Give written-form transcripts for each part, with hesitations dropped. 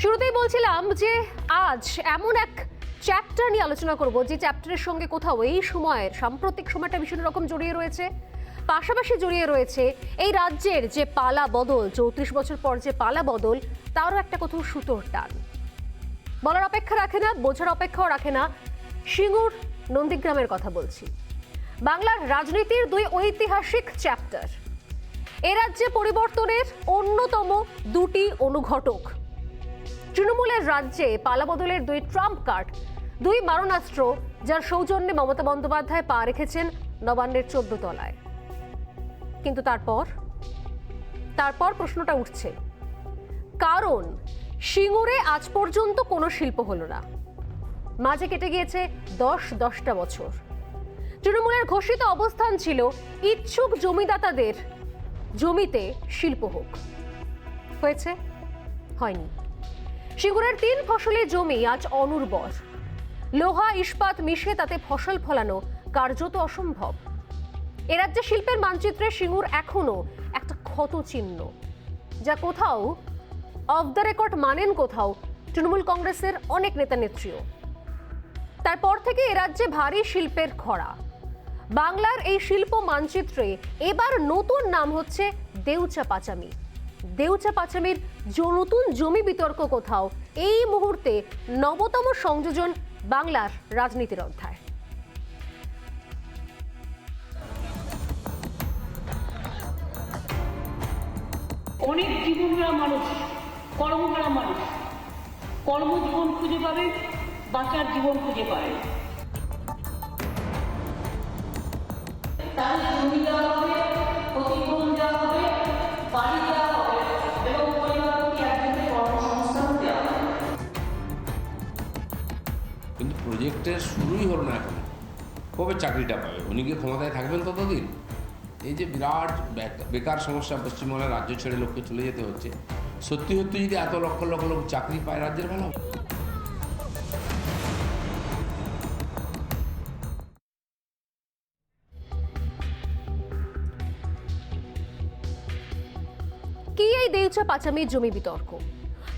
শুরুতেই বলছিলাম যে আজ এমন এক চ্যাপ্টার নিয়ে আলোচনা করব যে চ্যাপ্টারের সঙ্গে কোথাও এই সময়ের সাম্প্রতিক সময়টা ভীষণ রকম জড়িয়ে রয়েছে, পাশাপাশি জড়িয়ে রয়েছে এই রাজ্যের যে পালা বদল, 34 বছর পর যে পালা বদল, তারও একটা কোথাও সুতোর টান। বলার অপেক্ষা রাখে না, বোঝার অপেক্ষাও রাখে না। সিঙ্গুর নন্দীগ্রামের কথা বলছি। বাংলার রাজনীতির দুই ঐতিহাসিক চ্যাপ্টার। এ রাজ্যে পরিবর্তনের অন্যতম দুটি অনুঘটক। তৃণমূলের রাজ্যে পালাবদলের দুই ট্রাম্প কার্ড, দুই মারণাস্ত্র, যার সৌজন্যে মমতা বন্দ্যোপাধ্যায় পা রেখেছেন নবান্নের 14 তলায়। কিন্তু তারপর প্রশ্নটা উঠছে, কারণ সিঙ্গুরে আজ পর্যন্ত কোনো শিল্প হলো না। মাঝে কেটে গিয়েছে 10টা বছর। তৃণমূলের ঘোষিত অবস্থান ছিল ইচ্ছুক জমিদাতাদের জমিতে শিল্প হোক। হয়েছে? হয়নি। সিঙ্গুরের 3 ফসলি জমি আজ অনুর্বর। লোহা ইস্পাত মিশে তাতে ফসল ফলানো কার্যত অসম্ভব। এ রাজ্যে শিল্পের মানচিত্রে সিঙ্গুর এখনো একটা ক্ষত চিহ্ন, যা কোথাও অফ দ্য রেকর্ড মানেন, কোথাও তৃণমূল কংগ্রেসের অনেক নেতা নেত্রীও। তারপর থেকে এ রাজ্যে ভারী শিল্পের খরা। বাংলার এই শিল্প মানচিত্রে এবার নতুন নাম হচ্ছে দেউচা পাচামি। দেউচা পাচামির নতুন জমি বিতর্ক কোথাও এই মুহূর্তে নবতম সংযোজন বাংলার রাজনীতির অধ্যায়। অনেক জীবনহারা মানুষ, কর্মহারা মানুষ কর্মজীবন খুঁজে পাবে, বাঁচার জীবন খুঁজে পাবে। তাদের জমি দেওয়া হবে, প্রতিফলন দেওয়া হবে, বাড়ি দেওয়া হবে এবং পরিবারকে একজনের কর্মসংস্থান দেওয়া হবে। কিন্তু প্রজেক্টের শুরুই হলো না এখন। কবে চাকরিটা পাবে? উনি কি ক্ষমতায় থাকবেন ততদিন? এই যে বিরাট বেকার সমস্যা, পশ্চিমবঙ্গের রাজ্য ছেড়ে লোককে চলে যেতে হচ্ছে। সত্যি সত্যি যদি এত লক্ষ লক্ষ লোক চাকরি পায়, রাজ্যের ভালো হবে। কি এই দেউচা পাচামি জমি বিতর্ক?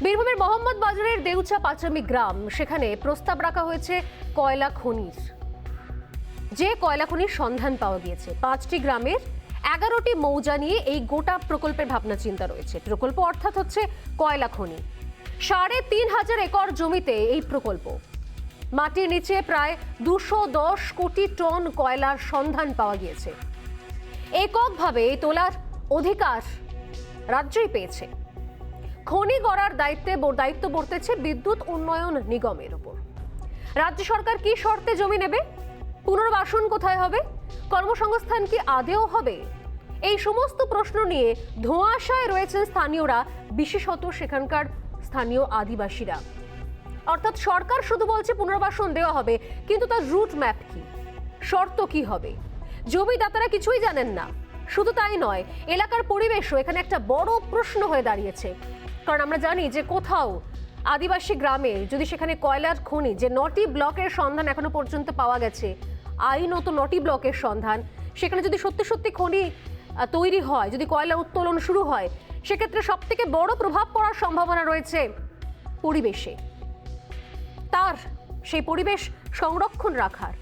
বীরভূমের মোহাম্মদ বাজারের দেউচা পাচামি গ্রাম, সেখানে প্রস্তাব রাখা হয়েছে কয়লা খনির। যে কয়লা খনির সন্ধান পাওয়া গিয়েছে 5টি গ্রামের 11টি মৌজা নিয়ে এই গোটা প্রকল্পের ভাবনা চিন্তা রয়েছে। প্রকল্প অর্থাৎ হচ্ছে কয়লা খনি। 3,500 একর জমিতে এই প্রকল্প। মাটির নিচে প্রায় 210 কোটি টন কয়লার সন্ধান পাওয়া গিয়েছে। এককভাবে তোলার অধিকার রাজ্যই পেয়েছে। খনি গড়ার দায়িত্ব বর্তেছে বিদ্যুৎ উন্নয়ন নিগমের উপর। রাজ্য সরকার কি শর্তে জমি নেবে? পুনর্বাসন কোথায় হবে? কর্মসংস্থান কি আদেও হবে? এই সমস্ত প্রশ্ন নিয়ে ধোঁয়াশায় রয়েছেন স্থানীয়রা, বিশেষত সেখানকার স্থানীয় আদিবাসীরা। অর্থাৎ সরকার শুধু বলছে পুনর্বাসন দেওয়া হবে, কিন্তু তার রুট ম্যাপ কি, শর্ত কি হবে, জমিদাতারা কিছুই জানেন না। শুধু তাই নয়, এলাকার পরিবেশও এখানে একটা বড় প্রশ্ন হয়ে দাঁড়িয়েছে। কারণ আমরা জানি যে কোথাও আদিবাসী গ্রামে যদি সেখানে কয়লার খনি, যে 9টি ব্লকের সন্ধান এখনো পর্যন্ত পাওয়া গেছে, আইনত 9টি ব্লকের সন্ধান, সেখানে যদি সত্যি সত্যি খনি তৈরি হয়, যদি কয়লা উত্তোলন শুরু হয়, সেক্ষেত্রে সব থেকে বড় প্রভাব পড়ার সম্ভাবনা রয়েছে পরিবেশে। তার সেই পরিবেশ সংরক্ষণ রাখার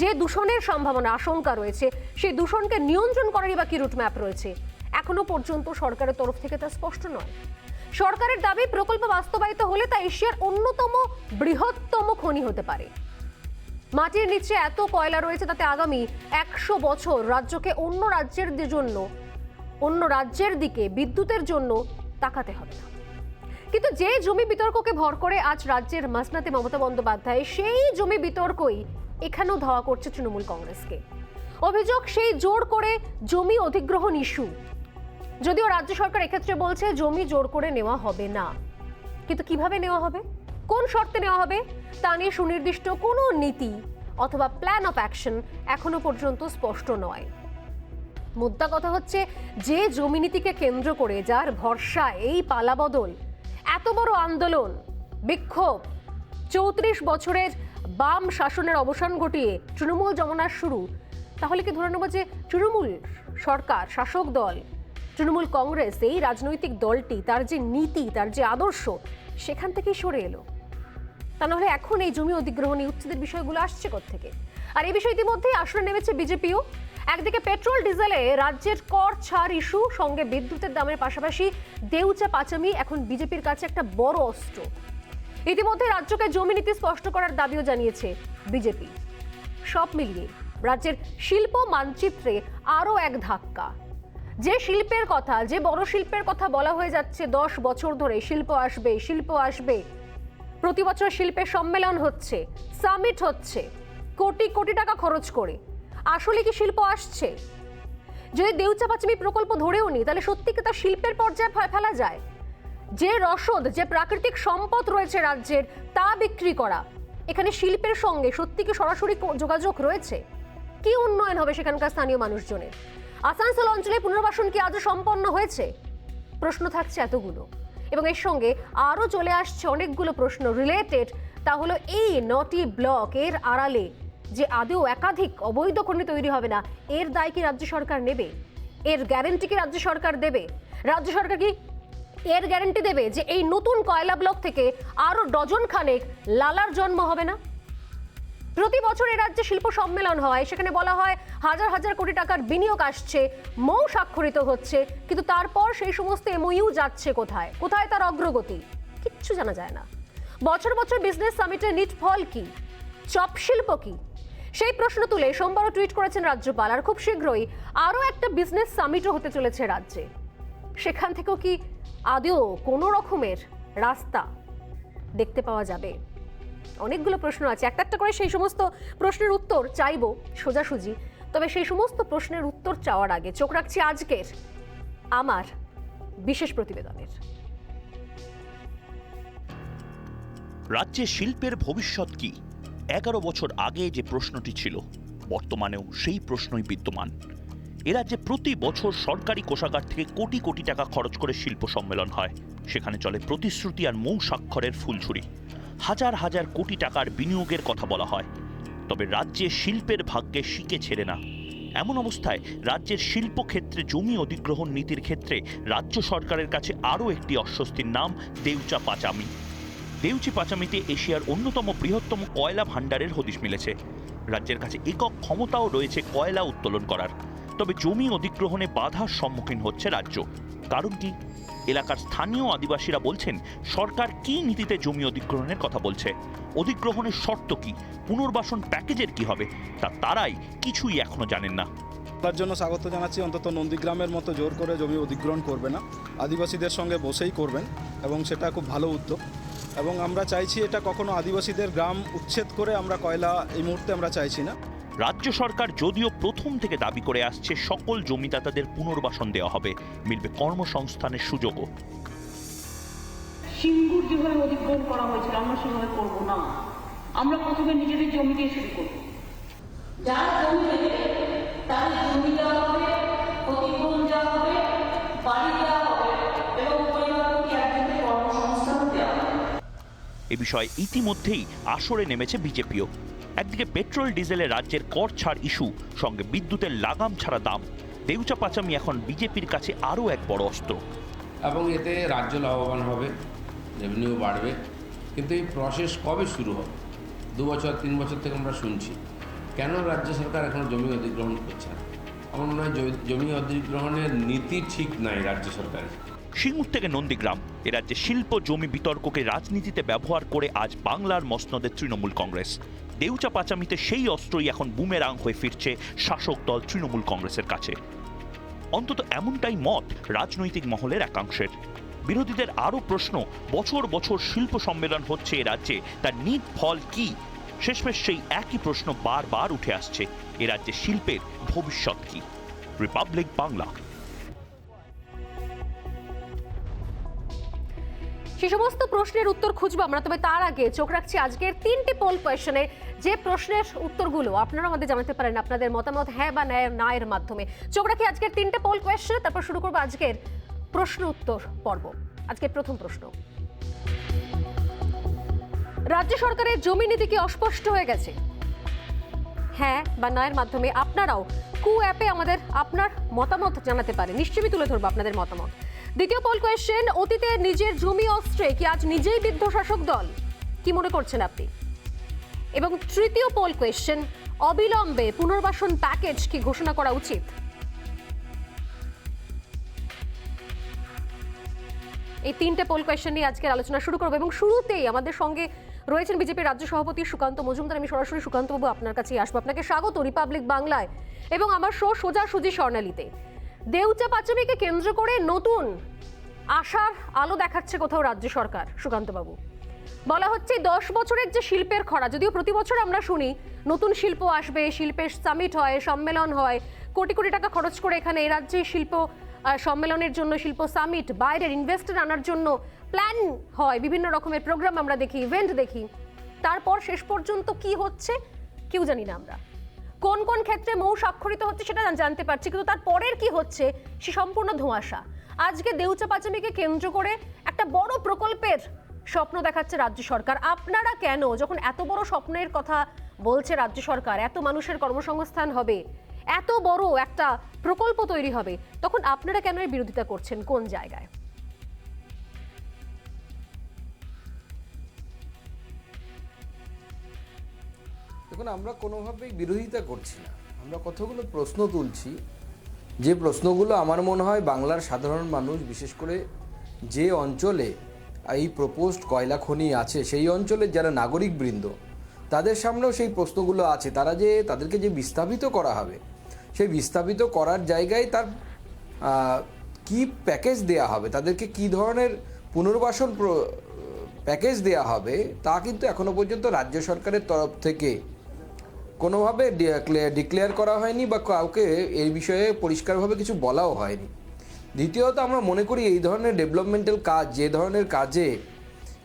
যে দূষণের সম্ভাবনা, আশঙ্কা রয়েছে, সেই দূষণকে নিয়ন্ত্রণ করারই বা কি রুট ম্যাপ রয়েছে, এখনো পর্যন্ত সরকারের তরফ থেকে তা স্পষ্ট নয়। সরকারের দাবি প্রকল্প বাস্তবায়িত হলে তা এশিয়ার অন্যতম বৃহত্তম খনি হতে পারে। মাটির নিচে এত কয়লা রয়েছে, তাতে আগামী 100 বছর রাজ্যকে অন্য রাজ্যের দিকে বিদ্যুতের জন্য তাকাতে হবে না। কিন্তু যে জমি বিতর্ককে ভর করে আজ রাজ্যের মাসনাতে মমতা বন্দ্যোপাধ্যায়, সেই জমি বিতর্কই এখানেও ধাওয়া করছে তৃণমূল কংগ্রেসকে। অভিযোগ সেই জোর করে জমি অধিগ্রহণ ইস্যু। যদিও রাজ্য সরকার এক্ষেত্রে বলছে জমি জোর করে নেওয়া হবে না, কিন্তু কিভাবে নেওয়া হবে, কোন শর্তে নেওয়া হবে, তা নিয়ে সুনির্দিষ্ট কোনো নীতি অথবা প্ল্যান অফ অ্যাকশন এখনো পর্যন্ত স্পষ্ট নয়। মুদ্রা কথা হচ্ছে, যে জমি নীতিকে কেন্দ্র করে, যার ভরসায় এই পালাবদল, এত বড় আন্দোলন, বিক্ষোভ, 34 বছরের বাম শাসনের অবসান ঘটিয়ে তৃণমূল যমুনার শুরু, তাহলে কি ধরে নেব যে তৃণমূল সরকার, শাসক দল, তৃণমূল কংগ্রেস এই রাজনৈতিক দলটি তার যে নীতি, তার যে আদর্শ, সেখান থেকেই সরে এলো। তা নাহলে এখন এই জমি অধিগ্রহণ উচ্ছেদের বিষয়গুলো আসছে কোত্থেকে? আর এই বিষয় ইতিমধ্যেই আসরে নেমেছে বিজেপিও। একদিকে পেট্রোল ডিজেলে রাজ্যের কর ছাড় ইস্যু, সঙ্গে বিদ্যুতের দামের পাশাপাশি দেউচা পাচামি এখন বিজেপির কাছে একটা বড় অস্ত্র। ইতিমধ্যে রাজ্যকে জমি নীতি স্পষ্ট করার দাবিও জানিয়েছে বিজেপি। সব মিলিয়ে রাজ্যের শিল্প মানচিত্রে আরও এক ধাক্কা। যে শিল্পের কথা, যে বড় শিল্পের কথা বলা হয়ে যাচ্ছে 10 বছর ধরে, শিল্প আসবে, শিল্প আসবে, প্রতি বছর শিল্পের সম্মেলন হচ্ছে, সামিট হচ্ছে, কোটি কোটি টাকা খরচ করে, আসলে কি শিল্প আসছে? যদি দেউচা পাচামি প্রকল্প ধরেও নি, তাহলে সত্যি কি তা শিল্পের পর্যায়ে ফেলা যায়? যে রসদ, যে প্রাকৃতিক সম্পদ রয়েছে রাজ্যের, তা বিক্রি করা, এখানে শিল্পের সঙ্গে সত্যি কি সরাসরি যোগাযোগ রয়েছে? কি উন্নয়ন হবে সেখানকার স্থানীয় মানুষজনের? আসানসোল অঞ্চলে পুনর্বাসন কি আজও সম্পন্ন হয়েছে? প্রশ্ন থাকছে এতগুলো, এবং এর সঙ্গে আরও চলে আসছে অনেকগুলো প্রশ্ন রিলেটেড। তা হলো এই 9টি ব্লক এর আড়ালে যে আদৌ একাধিক অবৈধ খনি তৈরি হবে না, এর দায় কি রাজ্য সরকার নেবে? এর গ্যারেন্টি কি রাজ্য সরকার দেবে? রাজ্য সরকার কি এর গ্যারেন্টি দেবে যে এই নতুন কয়লা ব্লক থেকে আরও ডজন খানেক লালার জন্ম হবে না? প্রতি বছর এই রাজ্যে শিল্প সম্মেলন হয়, সেখানে বলা হয় হাজার হাজার কোটি টাকার বিনিয়োগ আসছে, মৌ স্বাক্ষরিত হচ্ছে, কিন্তু তারপর সেই সমস্ত এমওইউ যাচ্ছে কোথায়? কোথায় তার অগ্রগতি? কিচ্ছু জানা যায় না। বছর বছর বিজনেস সামিটের নিট ফল কি? চপ শিল্প কি? সেই প্রশ্ন তুলে সোমবারও টুইট করেছেন রাজ্যপাল। আর খুব শীঘ্রই আরও একটা বিজনেস সামিটও হতে চলেছে রাজ্যে। সেখান থেকেও কি আদৌ কোনো রকমের রাস্তা দেখতে পাওয়া যাবে? অনেকগুলো প্রশ্ন আছে, একটা একটা করে সেই সমস্ত প্রশ্নের উত্তর চাইবো সোজাসুজি। তবে সেই সমস্ত প্রশ্নের উত্তর চাওয়ার আগে চোখ রাখছি আজকের আমার বিশেষ প্রতিবেদনের। রাজ্যে শিল্পের ভবিষ্যৎ কি? 11 বছর আগে যে প্রশ্নটি ছিল, বর্তমানেও সেই প্রশ্নই বিদ্যমান। এ রাজ্যে প্রতি বছর সরকারি কোষাগার থেকে কোটি কোটি টাকা খরচ করে শিল্প সম্মেলন হয়। সেখানে চলে প্রতিশ্রুতি আর মৌ স্বাক্ষরের ফুলঝুরি। হাজার হাজার কোটি টাকার বিনিয়োগের কথা বলা হয়, তবে রাজ্যে শিল্পের ভাগ্যে শিকে ছেড়ে না। এমন অবস্থায় রাজ্যের শিল্পক্ষেত্রে জমি অধিগ্রহণ নীতির ক্ষেত্রে রাজ্য সরকারের কাছে আরও একটি অস্বস্তির নাম দেউচা পাচামি। দেউচি পাচামিতে এশিয়ার অন্যতম বৃহত্তম কয়লা ভাণ্ডারের হদিশ মিলেছে। রাজ্যের কাছে একক ক্ষমতাও রয়েছে কয়লা উত্তোলন করার। তবে জমি অধিগ্রহণে বাধার সম্মুখীন হচ্ছে রাজ্য। কারণ কি? এলাকার স্থানীয় আদিবাসীরা বলছেন, সরকার কি নীতিতে জমি অধিগ্রহণের কথা বলছে, অধিগ্রহণের শর্ত কি, পুনর্বাসন প্যাকেজের কি হবে, তা তারাই কিছুই এখনো জানেন না। তার জন্য স্বাগত জানাচ্ছি। অন্তত নন্দীগ্রামের মতো জোর করে জমি অধিগ্রহণ করবে না, আদিবাসীদের সঙ্গে বসেই করবেন, এবং সেটা খুব ভালো উদ্যোগ। এবং আমরা চাইছি এটা কখনো আদিবাসীদের গ্রাম উচ্ছেদ করে আমরা কয়লা এই মুহূর্তে আমরা চাইছি না। রাজ্য সরকার যদিও প্রথম থেকে দাবি করে আসছে সকল জমিদাতাদের পুনর্বাসন দেওয়া হবে, মিলবে কর্মসংস্থানের সুযোগও। সিঙ্গুর যেভাবে অধিগ্রহণ করা হয়েছিল আমরা সেভাবে করবো না। আমরা প্রথমে নিজেদের জমি দিয়ে শুরু করবো। যারা জমি দেবে তাদের জমি দেওয়া হবে, অধিগ্রহণ দেওয়া হবে, বাড়ি দেওয়া হবে, এবং পরিবারকে একজনকে কর্মসংস্থান দেওয়া হবে। এ বিষয়ে ইতিমধ্যেই আসরে নেমেছে বিজেপিও। একদিকে পেট্রোল ডিজেলে রাজ্যের কর ছাড় ইস্যু, সঙ্গে বিদ্যুতের লাগাম ছাড়া দাম। দেউচা পাচামি এখন বিজেপির কাছে আরও এক বড় অস্ত্র। এবং এতে রাজ্য লাভবান হবে, রেভিনিউ বাড়বে। কিন্তু এই প্রসেস কবে শুরু হবে? 2 বছর 3 বছর থেকে আমরা শুনছি। কেন রাজ্য সরকার এখন জমি অধিগ্রহণ করছে না? আমার মনে হয় জমি অধিগ্রহণের নীতি ঠিক নাই রাজ্য সরকারের। সিঙ্গুর থেকে নন্দীগ্রাম, এ রাজ্যে শিল্প জমি বিতর্ককে রাজনীতিতে ব্যবহার করে আজ বাংলার মসনদে তৃণমূল কংগ্রেস। দেউচা পাচামিতে সেই অস্ত্রই এখন বুমেরাং হয়ে ফিরছে শাসক দল তৃণমূল কংগ্রেসের কাছে। অন্তত এমনটাই মত রাজনৈতিক মহলের একাংশের। বিরোধীদের আরও প্রশ্ন, বছর বছর শিল্প সম্মেলন হচ্ছে এ রাজ্যে, তার নিট ফল কি? শেষমেশ সেই একই প্রশ্ন বারবার উঠে আসছে, এ রাজ্যে শিল্পের ভবিষ্যৎ কি? রিপাবলিক বাংলা। সে সমস্ত প্রশ্নের উত্তর খুঁজবো আমরা, তবে তার আগে চোখ রাখছি আজকের 3টে পোল কোয়েশ্চনে। যে প্রশ্নের উত্তরগুলো আপনারা আমাদের জানাতে পারেন আপনাদের মতামত হ্যাঁ বা না এর মাধ্যমে। চোখ রাখি আজকের 3টে পোল কোয়েশ্চনে, তারপর শুরু করবো আজকের প্রশ্ন উত্তর পর্ব। আজকের প্রথম প্রশ্ন, রাজ্য সরকারের জমি নীতি কি অস্পষ্ট হয়ে গেছে? হ্যাঁ বা না এর মাধ্যমে আপনারাও কু অ্যাপে আমাদের আপনার মতামত জানাতে পারেন। নিশ্চয়ই তুলে ধরবো আপনাদের মতামত। দ্বিতীয় পোল কোয়েশ্চেন, অতীতে নিজের জমি অস্ত্রে কি আজ নিজেই বিদ্ধ শাসক দল? কি মনে করছেন আপনি? এবং তৃতীয় পোল কোয়েশ্চেন, অবিলম্বে পুনর্বাসন প্যাকেজ কি ঘোষণা করা উচিত? এই তিনটে পোল কোয়েশ্চেন নিয়ে আজকের আলোচনা শুরু করবো এবং শুরুতেই আমাদের সঙ্গে রয়েছেন বিজেপির রাজ্য সভাপতি সুকান্ত মজুমদার। আমি সরাসরি সুকান্তবাবু আপনার কাছেই আসবো। আপনাকে স্বাগত রিপাবলিক বাংলায় এবং আমার শো সোজাসুজি স্বর্ণালীতে। দেউচা পাঁচামিকে কেন্দ্র করে নতুন আশার আলো দেখাচ্ছে কোথাও রাজ্য সরকার। সুকান্তবাবু, বলা হচ্ছে 10 বছরের যে শিল্পের খরা, যদিও প্রতি বছর আমরা শুনি নতুন শিল্প আসবে, শিল্পের সামিট হয়, সম্মেলন হয়, কোটি কোটি টাকা খরচ করে এখানে এই রাজ্যে শিল্প সম্মেলনের জন্য, শিল্প সামিট, বাইরের ইনভেস্টর আনার জন্য প্ল্যান হয়, বিভিন্ন রকমের প্রোগ্রাম আমরা দেখি, ইভেন্ট দেখি। তারপর শেষ পর্যন্ত কি হচ্ছে কেউ জানি না আমরা। কোন কোন ক্ষেত্রে মৌ স্বাক্ষরিত হচ্ছে সেটা জানতে পারছি, কিন্তু তার পরের কি হচ্ছে সে সম্পূর্ণ ধোঁয়াশা। আজকে দেউচা পাঁচামিকে কেন্দ্র করে একটা বড় প্রকল্পের স্বপ্ন দেখাচ্ছে রাজ্য সরকার। আপনারা কেন, যখন এত বড় স্বপ্নের কথা বলছে রাজ্য সরকার, এত মানুষের কর্মসংস্থান হবে, এত বড় একটা প্রকল্প তৈরি হবে, তখন আপনারা কেন এর বিরোধিতা করছেন? কোন জায়গায়? দেখুন, আমরা কোনোভাবেই বিরোধিতা করছি না, আমরা কতগুলো প্রশ্ন তুলছি, যে প্রশ্নগুলো আমার মনে হয় বাংলার সাধারণ মানুষ, বিশেষ করে যে অঞ্চলে এই প্রপোজড কয়লা খনি আছে সেই অঞ্চলের যারা নাগরিকবৃন্দ, তাদের সামনেও সেই প্রশ্নগুলো আছে। তাদেরকে যে বিস্তাপিত করা হবে, সেই বিস্তাপিত করার জায়গায় তার কি প্যাকেজ দেয়া হবে, তাদেরকে কি ধরনের পুনর্বাসন প্যাকেজ দেয়া হবে, তা কিন্তু এখনো পর্যন্ত রাজ্য সরকারের তরফ থেকে কোনোভাবে ডিক্লেয়ার করা হয়নি বা কাউকে এই বিষয়ে পরিষ্কারভাবে কিছু বলাও হয়নি। দ্বিতীয়ত, আমরা মনে করি এই ধরনের ডেভেলপমেন্টাল কাজ, যে ধরনের কাজে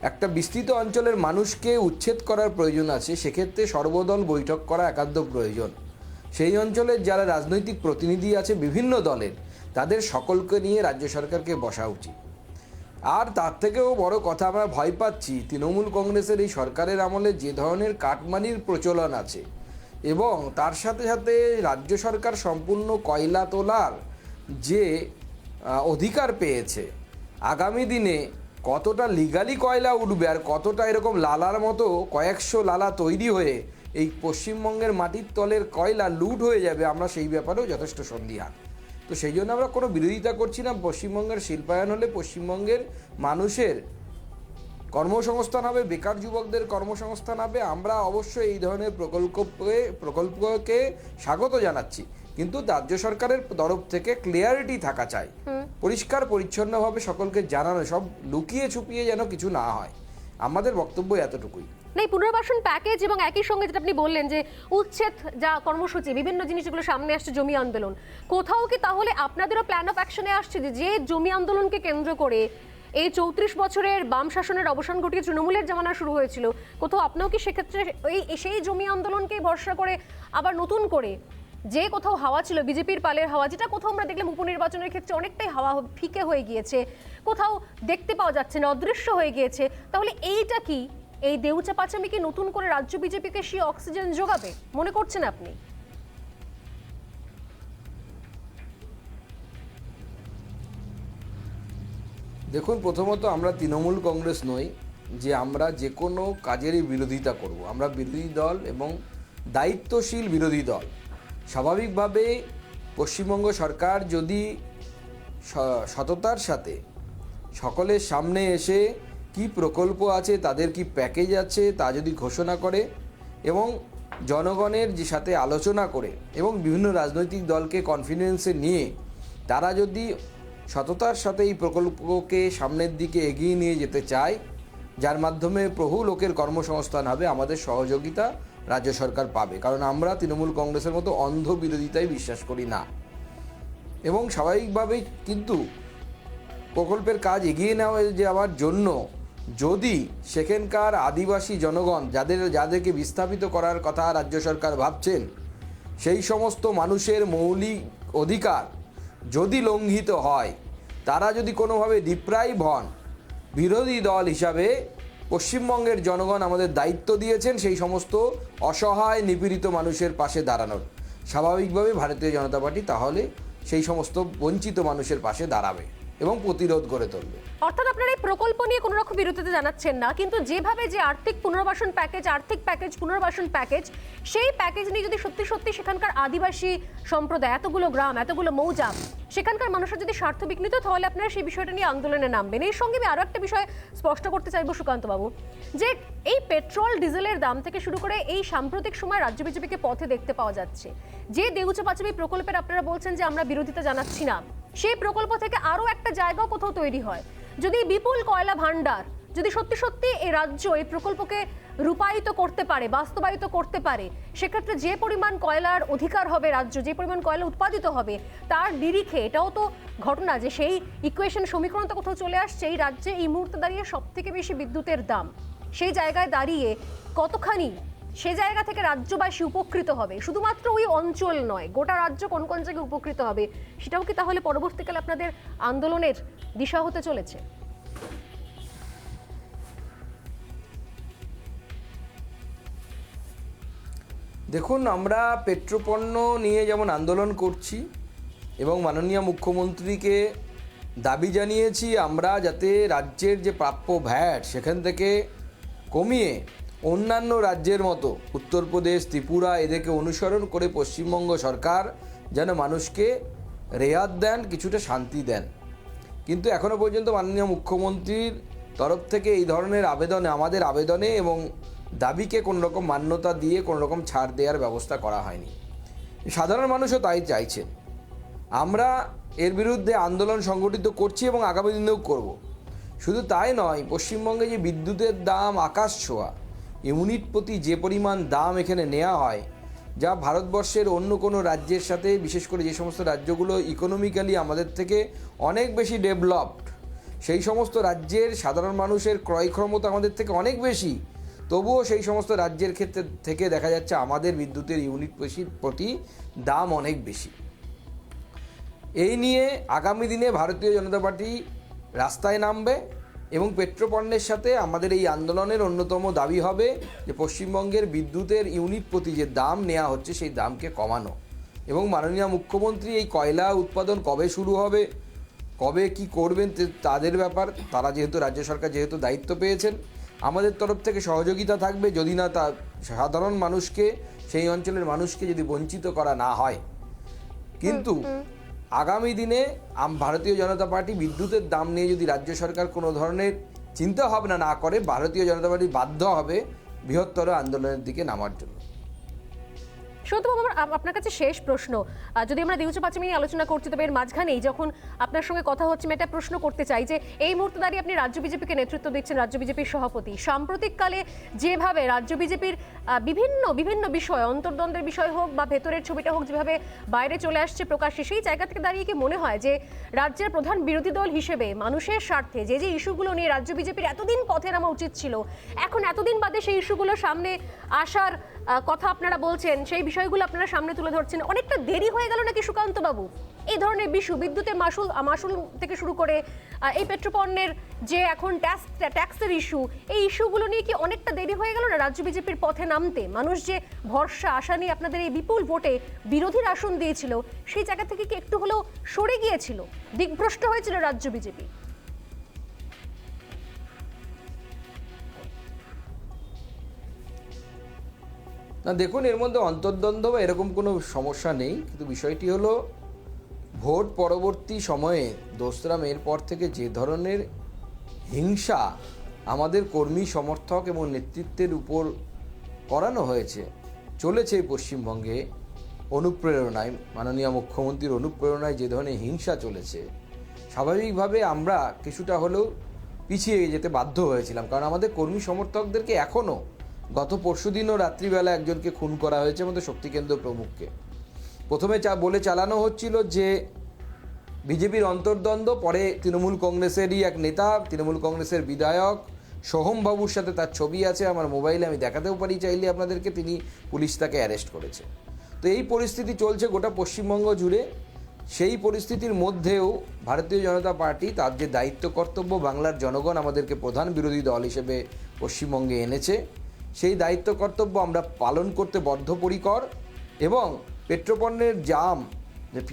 একটা বিস্তৃত অঞ্চলের মানুষকে উচ্ছেদ করার প্রয়োজন আছে, সেক্ষেত্রে সর্বদল বৈঠক করা একান্ত প্রয়োজন। সেই অঞ্চলের যারা রাজনৈতিক প্রতিনিধি আছে বিভিন্ন দলের, তাদের সকলকে নিয়ে রাজ্য সরকারকে বসা উচিত। আর তার থেকেও বড় কথা, আমরা ভয় পাচ্ছি তৃণমূল কংগ্রেসের এই সরকারের আমলে যে ধরনের কাটমানির প্রচলন আছে এবং তার সাথে সাথে রাজ্য সরকার সম্পূর্ণ কয়লা তোলার যে অধিকার পেয়েছে, আগামী দিনে কতটা লিগালি কয়লা উঠবে আর কতটা এরকম লালার মতো কয়েকশো লালা তৈরি হয়ে এই পশ্চিমবঙ্গের মাটির তলের কয়লা লুট হয়ে যাবে, আমরা সেই ব্যাপারেও যথেষ্ট সন্দিহান। তো সেই জন্য আমরা কোনো বিরোধিতা করছি না। পশ্চিমবঙ্গের শিল্পায়ন হলে পশ্চিমবঙ্গের মানুষের কর্মসংস্থান হবে, বেকার যুবকদের কর্মসংস্থান হবে। আমরা অবশ্যই এই ধরনের প্রকল্পকে স্বাগত জানাচ্ছি, কিন্তু রাজ্য সরকারের তরফ থেকে ক্লিয়ারিটি থাকা চাই, পরিষ্কার পরিচ্ছন্নভাবে সকলকে জানানো, সব লুকিয়ে ছুপিয়ে যেন কিছু না হয়। আমাদের বক্তব্য এতটুকুই। এই পুনর্বাসন প্যাকেজ এবং একই সঙ্গে যেটা আপনি বললেন যে উচ্ছেদ যা কর্মসূচি, বিভিন্ন জিনিসগুলো সামনে আসছে, জমি আন্দোলন, কোথাও কি তাহলে আপনাদেরও প্ল্যান অফ অ্যাকশনে আসছে যে জমি আন্দোলনকে কেন্দ্র করে এই 34 বছরের বাম শাসনের অবসান ঘটিয়ে তৃণমূলের জামানা শুরু হয়েছিল, কোথাও আপনিও কি সেক্ষেত্রে সেই জমি আন্দোলনকেই ভরসা করে আবার নতুন করে যে কোথাও হাওয়া ছিল বিজেপির পালের হাওয়া, যেটা কোথাও আমরা দেখলাম উপনির্বাচনের ক্ষেত্রে অনেকটাই হাওয়া ফিকে হয়ে গিয়েছে, কোথাও দেখতে পাওয়া যাচ্ছে না, অদৃশ্য হয়ে গিয়েছে, তাহলে এইটা কি এই দেউচা পাঁচামি কি নতুন করে রাজ্য বিজেপিকে সেই অক্সিজেন যোগাবে মনে করছেন আপনি? দেখুন, প্রথমত আমরা তৃণমূল কংগ্রেস নই যে আমরা যে কোনো কাজেরই বিরোধিতা করব। আমরা বিরোধী দল এবং দায়িত্বশীল বিরোধী দল। স্বাভাবিকভাবে পশ্চিমবঙ্গ সরকার যদি সততার সাথে সকলের সামনে এসে কি প্রকল্প আছে, তাদের কি প্যাকেজ আছে, তা যদি ঘোষণা করে এবং জনগণের যে সাথে আলোচনা করে এবং বিভিন্ন রাজনৈতিক দলকে কনফিডেন্সে নিয়ে তারা যদি সততার সাথে এই প্রকল্পকে সামনের দিকে এগিয়ে নিয়ে যেতে চায়, যার মাধ্যমে বহু লোকের কর্মসংস্থান হবে, আমাদের সহযোগিতা রাজ্য সরকার পাবে। কারণ আমরা তৃণমূল কংগ্রেসের মতো অন্ধ বিরোধিতায় বিশ্বাস করি না। এবং স্বাভাবিকভাবেই কিন্তু প্রকল্পের কাজ এগিয়ে নেওয়া যাওয়ার জন্য যদি সেখানকার আদিবাসী জনগণ যাদেরকে বিস্থাপিত করার কথা রাজ্য সরকার ভাবছেন, সেই সমস্ত মানুষের মৌলিক অধিকার যদি লঙ্ঘিত হয়, তারা যদি কোনোভাবে ডিপ্রাইভ হন, বিরোধী দল হিসাবে পশ্চিমবঙ্গের জনগণ আমাদের দায়িত্ব দিয়েছেন সেই সমস্ত অসহায় নিপীড়িত মানুষের পাশে দাঁড়ানোর। স্বাভাবিকভাবে ভারতীয় জনতা পার্টি তাহলে সেই সমস্ত বঞ্চিত মানুষের পাশে দাঁড়াবে এবং প্রতিরোধ গড়ে তুলবে। অর্থাৎ আপনারা এই প্রকল্প নিয়ে কোনো রকম বিরোধিতা জানাচ্ছেন না, কিন্তু যেভাবে যে আর্থিক পুনর্বাসন প্যাকেজ, আর্থিক প্যাকেজ, পুনর্বাসন প্যাকেজ, সেই প্যাকেজ নিয়ে যদি সত্যি সত্যি সেখানকার আদিবাসী সম্প্রদায়, এতগুলো গ্রাম, এতগুলো মৌজা, সেখানকার মানুষের যদি স্বার্থ বিঘ্নিত, তাহলে আপনারা সেই বিষয়টা নিয়ে আন্দোলনে নামবেন। এর সঙ্গে আমি আরও একটা বিষয় স্পষ্ট করতে চাইবো সুকান্তবাবু, যে এই পেট্রোল ডিজেলের দাম থেকে শুরু করে এই সাম্প্রতিক সময় রাজ্য বিজেপিকে পথে দেখতে পাওয়া যাচ্ছে। যে দেউচা পাঁচামি প্রকল্পের আপনারা বলছেন যে আমরা বিরোধিতা জানাচ্ছি না, সেই প্রকল্প থেকে আরও একটা জায়গাও কোথাও তৈরি হয়। যদি বিপুল কয়লা ভাণ্ডার, যদি সত্যি সত্যি এই রাজ্য এই প্রকল্পকে রূপায়িত করতে পারে, বাস্তবায়িত করতে পারে, সেক্ষেত্রে যে পরিমাণ কয়লার অধিকার হবে রাজ্য, যে পরিমাণ কয়লা উৎপাদিত হবে, তার নিরিখে এটাও তো ঘটনা যে সেই ইকুয়েশন সমীকরণ তো কোথাও চলে আসছে। এই রাজ্যে এই মুহূর্তে দাঁড়িয়ে সব থেকে বেশি বিদ্যুতের দাম, সেই জায়গায় দাঁড়িয়ে কতখানি সে জায়গা থেকে রাজ্যবাসী উপকৃত হবে, শুধুমাত্র ওই অঞ্চল নয়, গোটা রাজ্য কোন কোন জায়গায় উপকৃত হবে, সেটাও কি তাহলে পরবর্তীকালে আপনাদের আন্দোলনের দিশা হতে চলেছে? দেখুন, আমরা পেট্রোপণ্য নিয়ে যেমন আন্দোলন করছি এবং মাননীয় মুখ্যমন্ত্রীকে দাবি জানিয়েছি আমরা যাতে রাজ্যের যে প্রাপ্য ভ্যাট সেখান থেকে কমিয়ে অন্যান্য রাজ্যের মতো উত্তরপ্রদেশ, ত্রিপুরা এদেরকে অনুসরণ করে পশ্চিমবঙ্গ সরকার যেন মানুষকে রেয়াত দেন, কিছুটা শান্তি দেন। কিন্তু এখনও পর্যন্ত মাননীয় মুখ্যমন্ত্রীর তরফ থেকে এই ধরনের আবেদনে, আমাদের আবেদনে এবং দাবিকে কোনো রকম মান্যতা দিয়ে কোনো রকম ছাড় দেওয়ার ব্যবস্থা করা হয়নি। সাধারণ মানুষও তাই চাইছেন। আমরা এর বিরুদ্ধে আন্দোলন সংগঠিত করছি এবং আগামী দিনেও করব। শুধু তাই নয়, পশ্চিমবঙ্গে যে বিদ্যুতের দাম আকাশ ছোঁয়া, ইউনিট প্রতি যে পরিমাণ দাম এখানে নেওয়া হয়, যা ভারতবর্ষের অন্য কোনো রাজ্যের সাথে, বিশেষ করে যে সমস্ত রাজ্যগুলো ইকোনমিক্যালি আমাদের থেকে অনেক বেশি ডেভেলপড, সেই সমস্ত রাজ্যের সাধারণ মানুষের ক্রয় ক্ষমতা আমাদের থেকে অনেক বেশি, তবুও সেই সমস্ত রাজ্যের ক্ষেত্রে থেকে দেখা যাচ্ছে আমাদের বিদ্যুতের ইউনিট প্রতি দাম অনেক বেশি। এই নিয়ে আগামী দিনে ভারতীয় জনতা পার্টি রাস্তায় নামবে এবং পেট্রোপণ্যের সাথে আমাদের এই আন্দোলনের অন্যতম দাবি হবে যে পশ্চিমবঙ্গের বিদ্যুতের ইউনিট প্রতি যে দাম নেওয়া হচ্ছে সেই দামকে কমানো। এবং মাননীয় মুখ্যমন্ত্রী এই কয়লা উৎপাদন কবে শুরু হবে, কবে কি করবেন তাদের ব্যাপার, তারা যেহেতু রাজ্য সরকার যেহেতু দায়িত্ব পেয়েছেন, আমাদের তরফ থেকে সহযোগিতা থাকবে। যদি না তা সাধারণ মানুষকে, সেই অঞ্চলের মানুষকে যদি বঞ্চিত করা না হয়, কিন্তু আগামী দিনে ভারতীয় জনতা পার্টি বিদ্যুতের দাম নিয়ে যদি রাজ্য সরকার কোনো ধরনের চিন্তা ভাবনা না করে, ভারতীয় জনতা পার্টি বাধ্য হবে বৃহত্তর আন্দোলনের দিকে নামার জন্য। সত্যবাবু, আপনার কাছে শেষ প্রশ্ন। যদি আমরা দেউচা পাঁচামি নিয়ে আলোচনা করছি, তবে এর মাঝখানেই যখন আপনার সঙ্গে কথা হচ্ছে, আমি একটা প্রশ্ন করতে চাই যে এই মুহূর্তে দাঁড়িয়ে আপনি রাজ্য বিজেপিকে নেতৃত্ব দিচ্ছেন, রাজ্য বিজেপির সভাপতি। সাম্প্রতিককালে যেভাবে রাজ্য বিজেপির বিভিন্ন বিষয়, অন্তর্দ্বন্দ্বের বিষয় হোক বা ভেতরের ছবিটা হোক, যেভাবে বাইরে চলে আসছে প্রকাশ্যে, সেই জায়গা থেকে দাঁড়িয়ে কি মনে হয় যে রাজ্যের প্রধান বিরোধী দল হিসেবে মানুষের স্বার্থে যে যে ইস্যুগুলো নিয়ে রাজ্য বিজেপির এতদিন পথে নামা উচিত ছিল, এখন এতদিন বাদে সেই ইস্যুগুলো সামনে আসার কথা আপনারা বলছেন, সেই বিষয়গুলো আপনারা সামনে তুলে ধরছেন, অনেকটা দেরি হয়ে গেল নাকি সুকান্ত বাবু? এই ধরনের ইস্যু, বিদ্যুতের মাসুল থেকে শুরু করে এই পেট্রোপণ্যের যে এখন ট্যাক্সের ইস্যু, এই ইস্যুগুলো নিয়ে কি অনেকটা দেরি হয়ে গেল না রাজ্য বিজেপির পথে নামতে? মানুষ যে ভরসা আশা নিয়ে আপনাদের এই বিপুল ভোটে বিরোধীর আসন দিয়েছিল, সেই জায়গা থেকে কি একটু হলেও সরে গিয়েছিল, দিকভ্রষ্ট হয়েছিল রাজ্য বিজেপি? না, দেখুন, এর মধ্যে অন্তর্দ্বন্দ্ব বা এরকম কোনো সমস্যা নেই, কিন্তু বিষয়টি হলো ভোট পরবর্তী সময়ে 2রা মের পর থেকে যে ধরনের হিংসা আমাদের কর্মী, সমর্থক এবং নেতৃত্বের উপর করানো হয়েছে, চলেছে পশ্চিমবঙ্গে অনুপ্রেরণায়, মাননীয় মুখ্যমন্ত্রীর অনুপ্রেরণায় যে ধরনের হিংসা চলেছে, স্বাভাবিকভাবে আমরা কিছুটা হলেও পিছিয়ে যেতে বাধ্য হয়েছিলাম। কারণ আমাদের কর্মী সমর্থকদেরকে এখনও, গত পরশুদিনও রাত্রিবেলা একজনকে খুন করা হয়েছে আমাদের শক্তিকেন্দ্র প্রমুখকে। প্রথমে বলে চালানো হচ্ছিল যে বিজেপির অন্তর্দ্বন্দ্ব, পরে তৃণমূল কংগ্রেসেরই এক নেতা, তৃণমূল কংগ্রেসের বিধায়ক সোহমবাবুর সাথে তার ছবি আছে আমার মোবাইলে, আমি দেখাতেও পারি চাইলে আপনাদেরকে, পুলিশ তাকে অ্যারেস্ট করেছে। তো এই পরিস্থিতি চলছে গোটা পশ্চিমবঙ্গ জুড়ে। সেই পরিস্থিতির মধ্যেও ভারতীয় জনতা পার্টি তার যে দায়িত্ব কর্তব্য বাংলার জনগণ আমাদেরকে প্রধান বিরোধী দল হিসেবে পশ্চিমবঙ্গে এনেছে, সেই দায়িত্ব কর্তব্য আমরা পালন করতে বদ্ধপরিকর। এবং পেট্রোপণ্যের দাম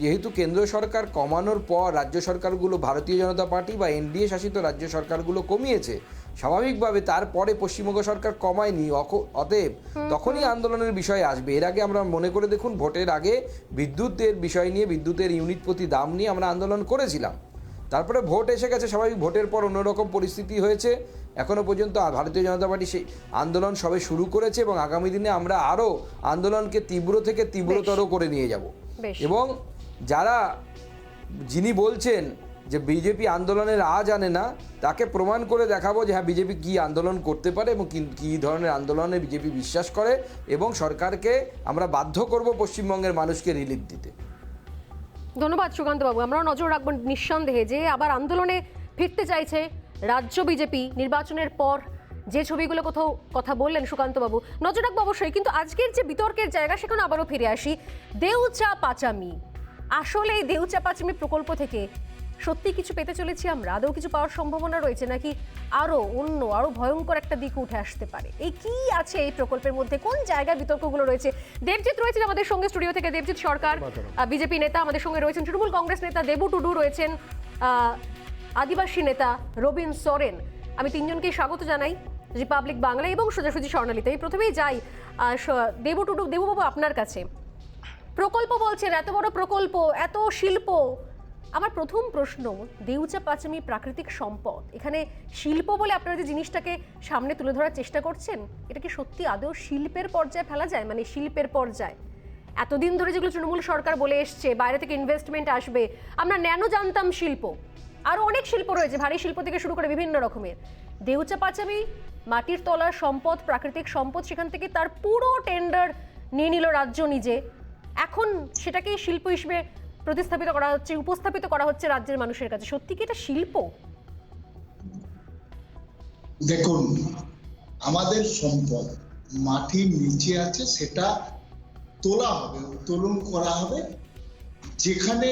যেহেতু কেন্দ্র সরকার কমানোর পর রাজ্য সরকারগুলো, ভারতীয় জনতা পার্টি বা এনডিএ শাসিত রাজ্য সরকারগুলো কমিয়েছে, স্বাভাবিকভাবে তারপরে পশ্চিমবঙ্গ সরকার কমায়নি, অতএব তখনই আন্দোলনের বিষয় আসবে। এর আগে আমরা মনে করে দেখুন, ভোটের আগে বিদ্যুতের বিষয় নিয়ে, বিদ্যুতের ইউনিট প্রতি দাম নিয়ে আমরা আন্দোলন করেছিলাম। তারপরে ভোট এসে গেছে, স্বাভাবিক ভোটের পর অন্যরকম পরিস্থিতি হয়েছে। এখনও পর্যন্ত ভারতীয় জনতা পার্টি সেই আন্দোলন সবে শুরু করেছে এবং আগামী দিনে আমরা আরও আন্দোলনকে তীব্র থেকে তীব্রতর করে নিয়ে যাব। এবং যিনি বলছেন যে বিজেপি আন্দোলনের আজ আনে না, তাকে প্রমাণ করে দেখাবো যে হ্যাঁ, বিজেপি কী আন্দোলন করতে পারে এবং কী ধরনের আন্দোলনে বিজেপি বিশ্বাস করে, এবং সরকারকে আমরা বাধ্য করব পশ্চিমবঙ্গের মানুষকে রিলিফ দিতে। ধন্যবাদ সুকান্তবাবু। আমরাও নজর রাখবো নিঃসন্দেহে যে আবার আন্দোলনে ফিরতে চাইছে রাজ্য বিজেপি নির্বাচনের পর, যে ছবিগুলো কোথাও কথা বললেন সুকান্তবাবু, নজর রাখবো অবশ্যই। কিন্তু আজকের যে বিতর্কের জায়গা, সেখানে আবারও ফিরে আসি। দেউচা পাচামি, আসলে এই দেউচা পাচামি প্রকল্প থেকে সত্যি কিছু পেতে চলেছি আমরা? আদৌ কিছু পাওয়ার সম্ভাবনা রয়েছে, নাকি আরও ভয়ঙ্কর একটা দিক উঠে আসতে পারে? এই কি আছে এই প্রকল্পের মধ্যে, কোন জায়গায় বিতর্কগুলো রয়েছে? দেবজিৎ রয়েছেন আমাদের সঙ্গে স্টুডিও থেকে, দেবজিৎ সরকার বিজেপি নেতা, আমাদের সঙ্গে রয়েছেন তৃণমূল কংগ্রেস নেতা দেবু টুডু, রয়েছেন আদিবাসী নেতা রবিন সোরেন। আমি তিনজনকেই স্বাগত জানাই রিপাবলিক বাংলা এবং সোজাসুজি স্বর্ণালীতে। আমি প্রথমেই যাই দেবু টুডু। দেবুবাবু, আপনার কাছে প্রকল্প বলছেন, এত বড় প্রকল্প, এত শিল্প। আমার প্রথম প্রশ্ন, দেউচা পাচামি প্রাকৃতিক সম্পদ, এখানে শিল্প বলে আপনারা যে জিনিসটাকে সামনে তুলে ধরার চেষ্টা করছেন, এটা কি সত্যি আদৌ শিল্পের পর্যায়ে ফেলা যায়? মানে শিল্পের পর্যায়ে এতদিন ধরে যেগুলো তৃণমূল সরকার বলে এসছে, বাইরে থেকে ইনভেস্টমেন্ট আসবে, আমরা ন্যানো জানতাম শিল্প, আরও অনেক শিল্প রয়েছে, ভারী শিল্প থেকে শুরু করে বিভিন্ন রকমের। দেউচা পাচামি মাটির তলার সম্পদ, প্রাকৃতিক সম্পদ, সেখান থেকে তার পুরো টেন্ডার নিয়ে নিল রাজ্য নিজে। এখন সেটাকেই শিল্প হিসেবে প্রতিস্থাপিত করা হচ্ছে, উপস্থাপিত করা হচ্ছে রাজ্যের মানুষের কাছে। সত্যি কি এটা শিল্প? দেখুন, আমাদের সম্পদ মাটির নিচে আছে, সেটা তোলা হবে, উত্তোলন করা হবে, যেখানে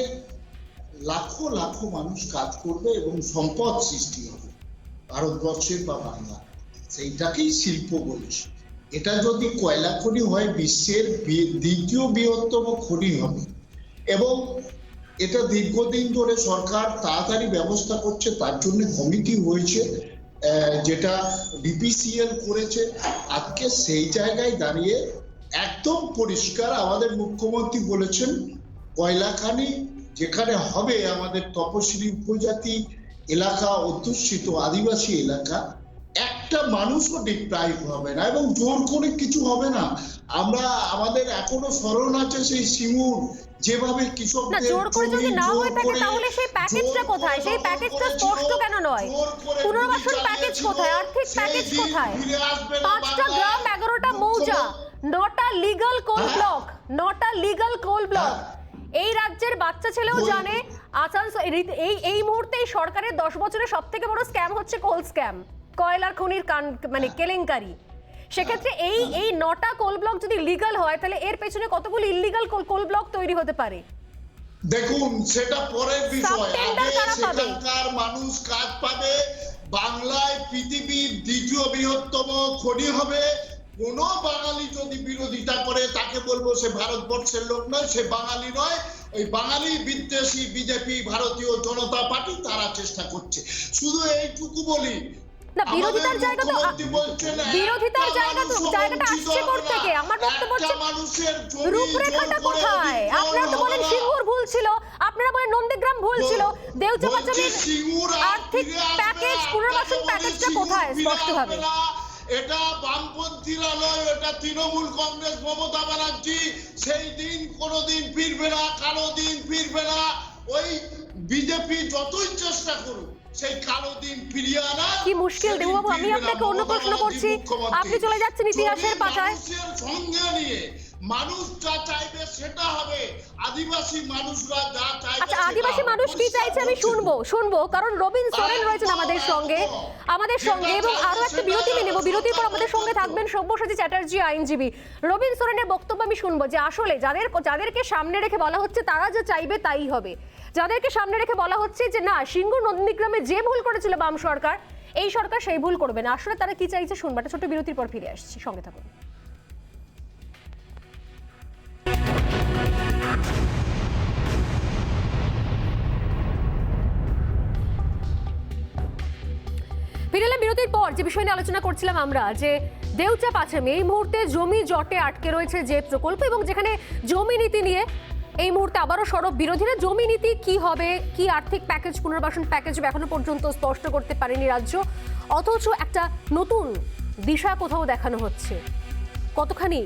লাখো লাখো মানুষ কাজ করবে এবং সম্পদ সৃষ্টি হবে ভারতবর্ষের বা বাংলা, সেইটাকেই শিল্প বলছে। এটা যদি কয়লা খনি হয়, বিশ্বের দ্বিতীয় বৃহত্তম খনি হবে। এবং এটা দীর্ঘদিন ধরে সরকার তাড়াতাড়ি ব্যবস্থা করছে, তার জন্য কমিটি হয়েছে, যেটা ডিপিসিএল করেছে। আজকে সেই জায়গায় দাঁড়িয়ে একদম পরিষ্কার আমাদের মুখ্যমন্ত্রী বলেছেন, কয়লা খনি যেখানে হবে, আমাদের তপশিলি উপজাতি এলাকা, অধ্যুষিত আদিবাসী এলাকা, একটা মানুষও ডিপ্রাইভ হবে না এবং জোর করে কিছু হবে না। আমাদের এখনো স্মরণ আছে সেই সিঙ্গুর, যেভাবে কৃষকদের জোর করে যদি না হয়ে থাকে, তাহলে সেই প্যাকেজটা কোথায়? সেই প্যাকেজটা স্পষ্ট কেন নয়? পুনর্বাসন প্যাকেজ কোথায়? আর্থিক প্যাকেজ কোথায়? 5টা গ্রাম, 11টা মৌজা, 9টা লিগ্যাল কোল ব্লক, 9টা লিগ্যাল কোল ব্লক। এই রাজ্যের বাচ্চা ছেলেও জানে এই মুহূর্তে এই সরকারের 10 বছরের সব থেকে বড় স্ক্যাম হচ্ছে কোল স্ক্যাম, কয়লার খনির মানে কেলেঙ্কারি। সেক্ষেত্রে এই 9টা কোল ব্লক যদি লিগ্যাল হয়, তাহলে এর পেছনে কতগুলো ইল্লিগাল কোল ব্লক তৈরি হতে পারে? দেখুন, সেটা পরের বিষয়। আগে সেখানকার মানুষ কাজ পাবে, বাংলায় পৃথিবীর দ্বিতীয় বৃহত্তম খনি হবে। কোন বাঙালি যদি বিরোধিতা করে, তাকে বলবো সে ভারতবর্ষের লোক নয়, সে বাঙালি নয়। ওই বাঙালি বিদ্বেষী বিজেপি, ভারতীয় জনতা পার্টি, তারা চেষ্টা করছে। শুধু এইটুকু বলি, না, বিরোধিতার জায়গা তো জায়গাটা আসছে কোথা থেকে? আমার বক্তব্য হচ্ছে রূপরেখাটা কোথায়? আপনারা তো বলেন সিঙ্গুর ভুল ছিল, আপনারা বলেন নন্দীগ্রাম ভুল ছিল, দেউচা পাচামির আর্থিক প্যাকেজ, পুনর্বাসন প্যাকেজটা কোথায় স্পষ্টভাবে? এটা বামপন্থীরা নয়, এটা তৃণমূল কংগ্রেস, মমতা ব্যানার্জি। সেই দিন কোনোদিন ফিরবে না, কালো দিন ফিরবে না। ওই বিজেপি যতই চেষ্টা করুক, সেই কালো দিন ফিরিয়ে আনা কি মুশকিল। দেবুবাবু, আমি আপনাকে অন্য প্রশ্ন করছি, আপনি চলে যাচ্ছেন ইতিহাসের পাতায়। সঙ্গে নিয়ে মানুষ যা চাইবে সেটা হবে। আদিবাসী মানুষরা যা চায় আচ্ছা, আদিবাসী মানুষ কি চাইছে আমি শুনবো কারণ রবীন সোরেন রয়েছেন আমাদের সঙ্গে এবং আরো একটা বিরতি আমি নেব। বিরতির পর আমাদের সঙ্গে থাকবেন সব্যসাচী চ্যাটার্জি, আইনজীবী। রবীন সোরেনের বক্তব্য আমি শুনবো যে আসলে যাদেরকে সামনে রেখে বলা হচ্ছে তারা যা চাইবে তাই হবে, যাদেরকে সামনে রেখে বলা হচ্ছে যে না, সিঙ্গুর নন্দীগ্রামে যে ভুল করেছিল বাম সরকার, এই সরকার সেই ভুল করবে না, আসলে তারা কি চাইছে শুনবো। একটা ছোট্ট বিরতির পর ফিরে আসছি, সঙ্গে থাকুন। ফিরে এলাম বিরতির পর। যে বিষয় নিয়ে আলোচনা করছিলাম আমরা, যে দেউচা পাছামি এই মুহূর্তে জমি জটে আটকে রয়েছে যে প্রকল্প, এবং যেখানে জমি নীতি নিয়ে এই মুহূর্তে আবারও সরব বিরোধীরা। জমি নীতি কি হবে, কি আর্থিক প্যাকেজ, পুনর্বাসন প্যাকেজ এখনো পর্যন্ত স্পষ্ট করতে পারেনি রাজ্য, অথচ একটা নতুন দিশা কোথাও দেখানো হচ্ছে। কতখানি